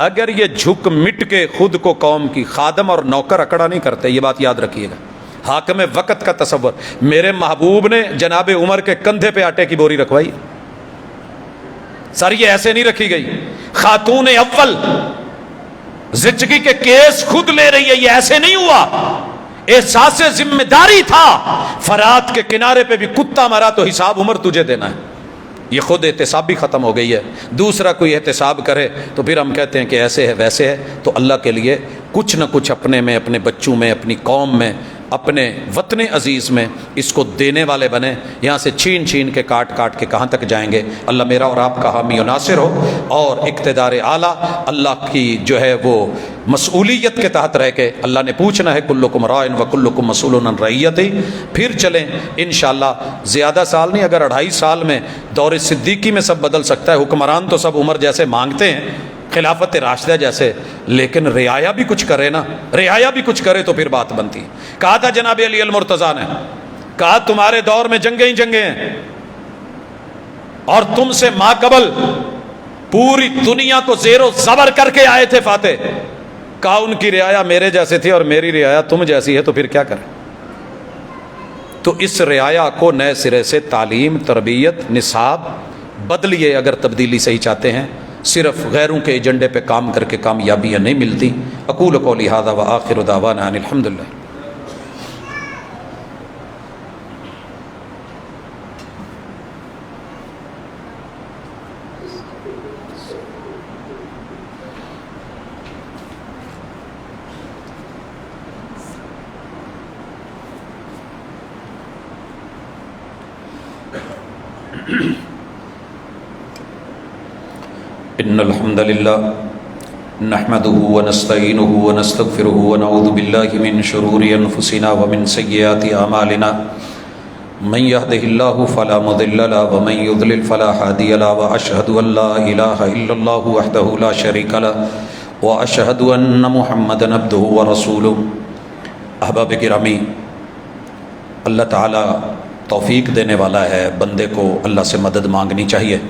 اگر یہ جھک مٹ کے خود کو قوم کی خادم اور نوکر اکڑا نہیں کرتے، یہ بات یاد رکھیے گا۔ حاکم وقت کا تصور، میرے محبوب نے جناب عمر کے کندھے پہ آٹے کی بوری رکھوائی، سر یہ ایسے نہیں رکھی گئی۔ خاتون اول زچگی کے کیس خود لے رہی ہے، یہ ایسے نہیں ہوا، احساس ذمہ داری تھا۔ فرات کے کنارے پہ بھی کتا مرا تو حساب عمر تجھے دینا ہے، یہ خود احتساب بھی ختم ہو گئی ہے، دوسرا کوئی احتساب کرے تو پھر ہم کہتے ہیں کہ ایسے ہے ویسے ہے۔ تو اللہ کے لیے کچھ نہ کچھ اپنے میں، اپنے بچوں میں، اپنی قوم میں، اپنے وطن عزیز میں اس کو دینے والے بنے۔ یہاں سے چھین چھین کے کاٹ کاٹ کے کہاں تک جائیں گے؟ اللہ میرا اور آپ کا حامی و ناصر ہو، اور اقتدار اعلیٰ اللہ کی جو ہے وہ مسئولیت کے تحت رہ کے، اللہ نے پوچھنا ہے کلکم راعٍ وکلکم مسئول عن رعیتہ، پھر چلیں انشاءاللہ۔ زیادہ سال نہیں، اگر 2.5 سال میں دور صدیقی میں سب بدل سکتا ہے۔ حکمران تو سب عمر جیسے مانگتے ہیں، خلافت راشدہ جیسے، لیکن رعایا بھی کچھ کرے نا، رعایا بھی کچھ کرے تو پھر بات بنتی۔ کہا تھا جناب علی المرتضیٰ نے، کہا تمہارے دور میں جنگیں ہی جنگیں ہیں، اور تم سے ما قبل پوری دنیا کو زیر و زبر کر کے آئے تھے فاتح۔ کہا ان کی رعایا میرے جیسے تھی اور میری رعایا تم جیسی ہے، تو پھر کیا کریں؟ تو اس رعایا کو نئے سرے سے تعلیم، تربیت، نصاب بدلیے اگر تبدیلی صحیح چاہتے ہیں۔ صرف غیروں کے ایجنڈے پہ کام کر کے کامیابیاں نہیں ملتی۔ اقول قولی ھذا وآخر دعوانا ان الحمدللہ۔ ان الحمد للہ نحمده ونستعینه ونستغفره ونعوذ باللہ من شرور انفسنا ومن سیئات اعمالنا من يهده الله فلا مضل له ومن يضلل فلا هادي له واشهد ان لا اله الا الله وحده لا شريك له واشهد ان محمدا عبده ورسوله۔ احباب گرامی، اللہ تعالی توفیق دینے والا ہے، بندے کو اللہ سے مدد مانگنی چاہیے۔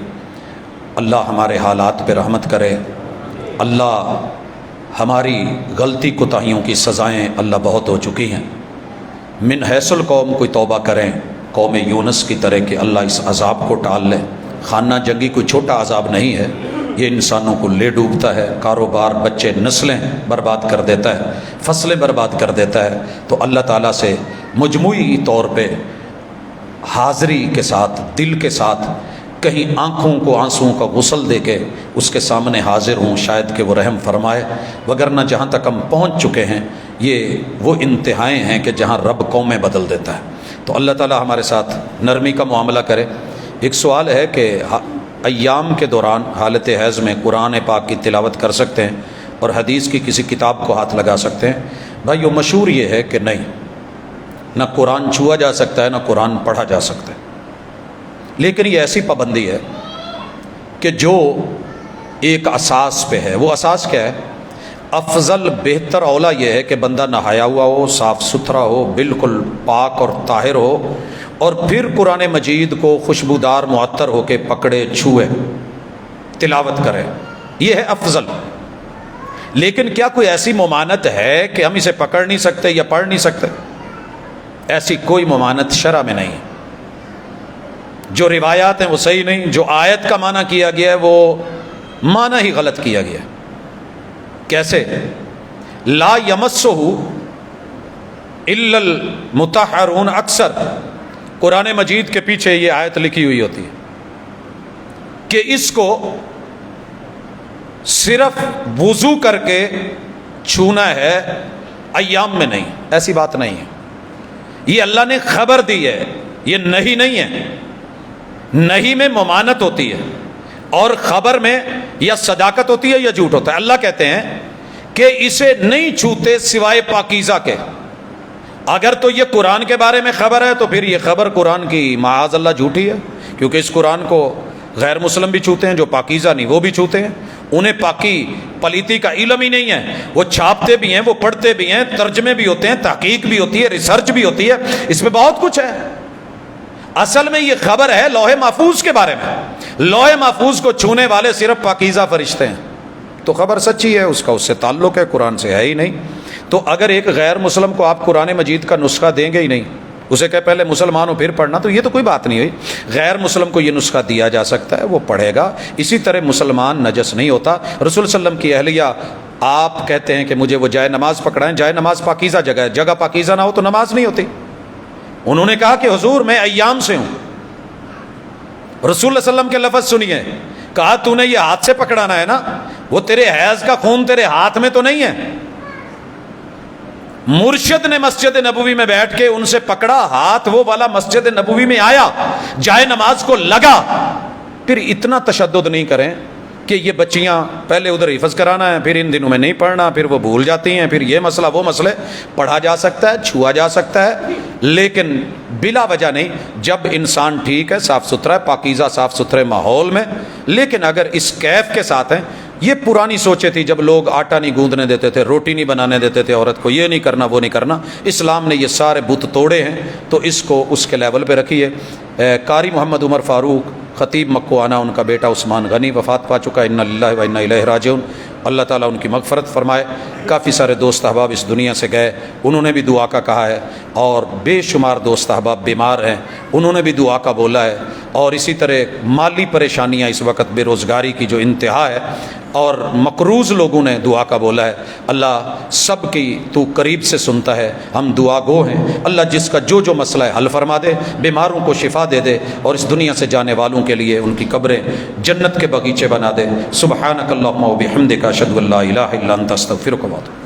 اللہ ہمارے حالات پہ رحمت کرے، اللہ ہماری غلطی کوتاہیوں کی سزائیں اللہ بہت ہو چکی ہیں۔ من حیث القوم کوئی توبہ کریں قوم یونس کی طرح کہ اللہ اس عذاب کو ٹال لے۔ خانہ جنگی کوئی چھوٹا عذاب نہیں ہے، یہ انسانوں کو لے ڈوبتا ہے، کاروبار، بچے، نسلیں برباد کر دیتا ہے، فصلیں برباد کر دیتا ہے۔ تو اللہ تعالیٰ سے مجموعی طور پہ حاضری کے ساتھ، دل کے ساتھ، کہیں آنکھوں کو آنسوؤں کا غسل دے کے اس کے سامنے حاضر ہوں، شاید کہ وہ رحم فرمائے۔ وگرنہ جہاں تک ہم پہنچ چکے ہیں یہ وہ انتہائیں ہیں کہ جہاں رب قومیں بدل دیتا ہے۔ تو اللہ تعالی ہمارے ساتھ نرمی کا معاملہ کرے۔ ایک سوال ہے کہ ایام کے دوران حالت حیض میں قرآن پاک کی تلاوت کر سکتے ہیں اور حدیث کی کسی کتاب کو ہاتھ لگا سکتے ہیں؟ بھائی مشہور یہ ہے کہ نہیں، نہ قرآن چھوا جا سکتا ہے نہ قرآن پڑھا جا سکتا ہے، لیکن یہ ایسی پابندی ہے کہ جو ایک اساس پہ ہے۔ وہ اساس کیا ہے؟ افضل، بہتر، اولا یہ ہے کہ بندہ نہایا ہوا ہو، صاف ستھرا ہو، بالکل پاک اور طاہر ہو، اور پھر قرآن مجید کو خوشبودار معطر ہو کے پکڑے، چھوئے، تلاوت کرے، یہ ہے افضل۔ لیکن کیا کوئی ایسی ممانعت ہے کہ ہم اسے پکڑ نہیں سکتے یا پڑھ نہیں سکتے؟ ایسی کوئی ممانعت شرع میں نہیں ہے۔ جو روایات ہیں وہ صحیح نہیں، جو آیت کا معنی کیا گیا ہے وہ معنی ہی غلط کیا گیا ہے۔ کیسے؟ لا یمسہ الا المطہرون، اکثر قرآن مجید کے پیچھے یہ آیت لکھی ہوئی ہوتی ہے کہ اس کو صرف وضو کر کے چھونا ہے، ایام میں نہیں۔ ایسی بات نہیں ہے، یہ اللہ نے خبر دی ہے، یہ نہیں ہے۔ نہیں میں ممانت ہوتی ہے، اور خبر میں یا صداقت ہوتی ہے یا جھوٹ ہوتا ہے۔ اللہ کہتے ہیں کہ اسے نہیں چھوتے سوائے پاکیزہ کے۔ اگر تو یہ قرآن کے بارے میں خبر ہے تو پھر یہ خبر قرآن کی معاذ اللہ جھوٹی ہے، کیونکہ اس قرآن کو غیر مسلم بھی چھوتے ہیں، جو پاکیزہ نہیں وہ بھی چھوتے ہیں۔ انہیں پاکی پلیتی کا علم ہی نہیں ہے، وہ چھاپتے بھی ہیں، وہ پڑھتے بھی ہیں، ترجمے بھی ہوتے ہیں، تحقیق بھی ہوتی ہے، ریسرچ بھی ہوتی ہے، اس میں بہت کچھ ہے۔ اصل میں یہ خبر ہے لوح محفوظ کے بارے میں۔ لوح محفوظ کو چھونے والے صرف پاکیزہ فرشتے ہیں، تو خبر سچی ہے، اس کا اس سے تعلق ہے، قرآن سے ہے ہی نہیں۔ تو اگر ایک غیر مسلم کو آپ قرآن مجید کا نسخہ دیں گے ہی نہیں، اسے کہ پہلے مسلمان ہو پھر پڑھنا، تو یہ تو کوئی بات نہیں ہوئی۔ غیر مسلم کو یہ نسخہ دیا جا سکتا ہے، وہ پڑھے گا۔ اسی طرح مسلمان نجس نہیں ہوتا۔ رسول صلی اللہ علیہ وسلم کی اہلیہ، آپ کہتے ہیں کہ مجھے وہ جائے نماز پکڑائیں، جائے نماز پاکیزہ جگہ ہے، جگہ پاکیزہ نہ ہو تو نماز نہیں ہوتی۔ انہوں نے کہا کہ حضور میں ایام سے ہوں، رسول اللہ صلی اللہ علیہ وسلم کے لفظ سنیے، کہا تو نے یہ ہاتھ سے پکڑانا ہے نا، وہ تیرے حیض کا خون تیرے ہاتھ میں تو نہیں ہے۔ مرشد نے مسجد نبوی میں بیٹھ کے ان سے پکڑا، ہاتھ وہ والا مسجد نبوی میں آیا، جائے نماز کو لگا۔ پھر اتنا تشدد نہیں کریں کہ یہ بچیاں پہلے ادھر حفظ کرانا ہے، پھر ان دنوں میں نہیں پڑھنا، پھر وہ بھول جاتی ہیں، پھر یہ مسئلہ وہ مسئلے۔ پڑھا جا سکتا ہے، چھوا جا سکتا ہے، لیکن بلا وجہ نہیں۔ جب انسان ٹھیک ہے، صاف ستھرا ہے، پاکیزہ صاف ستھرے ماحول میں، لیکن اگر اس کیف کے ساتھ ہیں، یہ پرانی سوچیں تھی جب لوگ آٹا نہیں گوندنے دیتے تھے، روٹی نہیں بنانے دیتے تھے عورت کو، یہ نہیں کرنا وہ نہیں کرنا۔ اسلام نے یہ سارے بت توڑے ہیں، تو اس کو اس کے لیول پہ رکھیے۔ قاری محمد عمر فاروق خطیب مکو آنا، ان کا بیٹا عثمان غنی وفات پا چکا ہے، انا للہ و انا الیہ راجعون۔ اللہ تعالیٰ ان کی مغفرت فرمائے۔ کافی سارے دوست احباب اس دنیا سے گئے، انہوں نے بھی دعا کا کہا ہے، اور بے شمار دوست احباب بیمار ہیں، انہوں نے بھی دعا کا بولا ہے۔ اور اسی طرح مالی پریشانیاں اس وقت بے روزگاری کی جو انتہا ہے، اور مقروض لوگوں نے دعا کا بولا ہے۔ اللہ سب کی تو قریب سے سنتا ہے، ہم دعا گو ہیں۔ اللہ جس کا جو جو مسئلہ ہے حل فرما دے، بیماروں کو شفا دے دے، اور اس دنیا سے جانے والوں کے لیے ان کی قبریں جنت کے باغیچے بنا دے۔ سبحانک اللہم و بحمدک، اشہد ان لا الہ الا انت، استغفرک و اتوب۔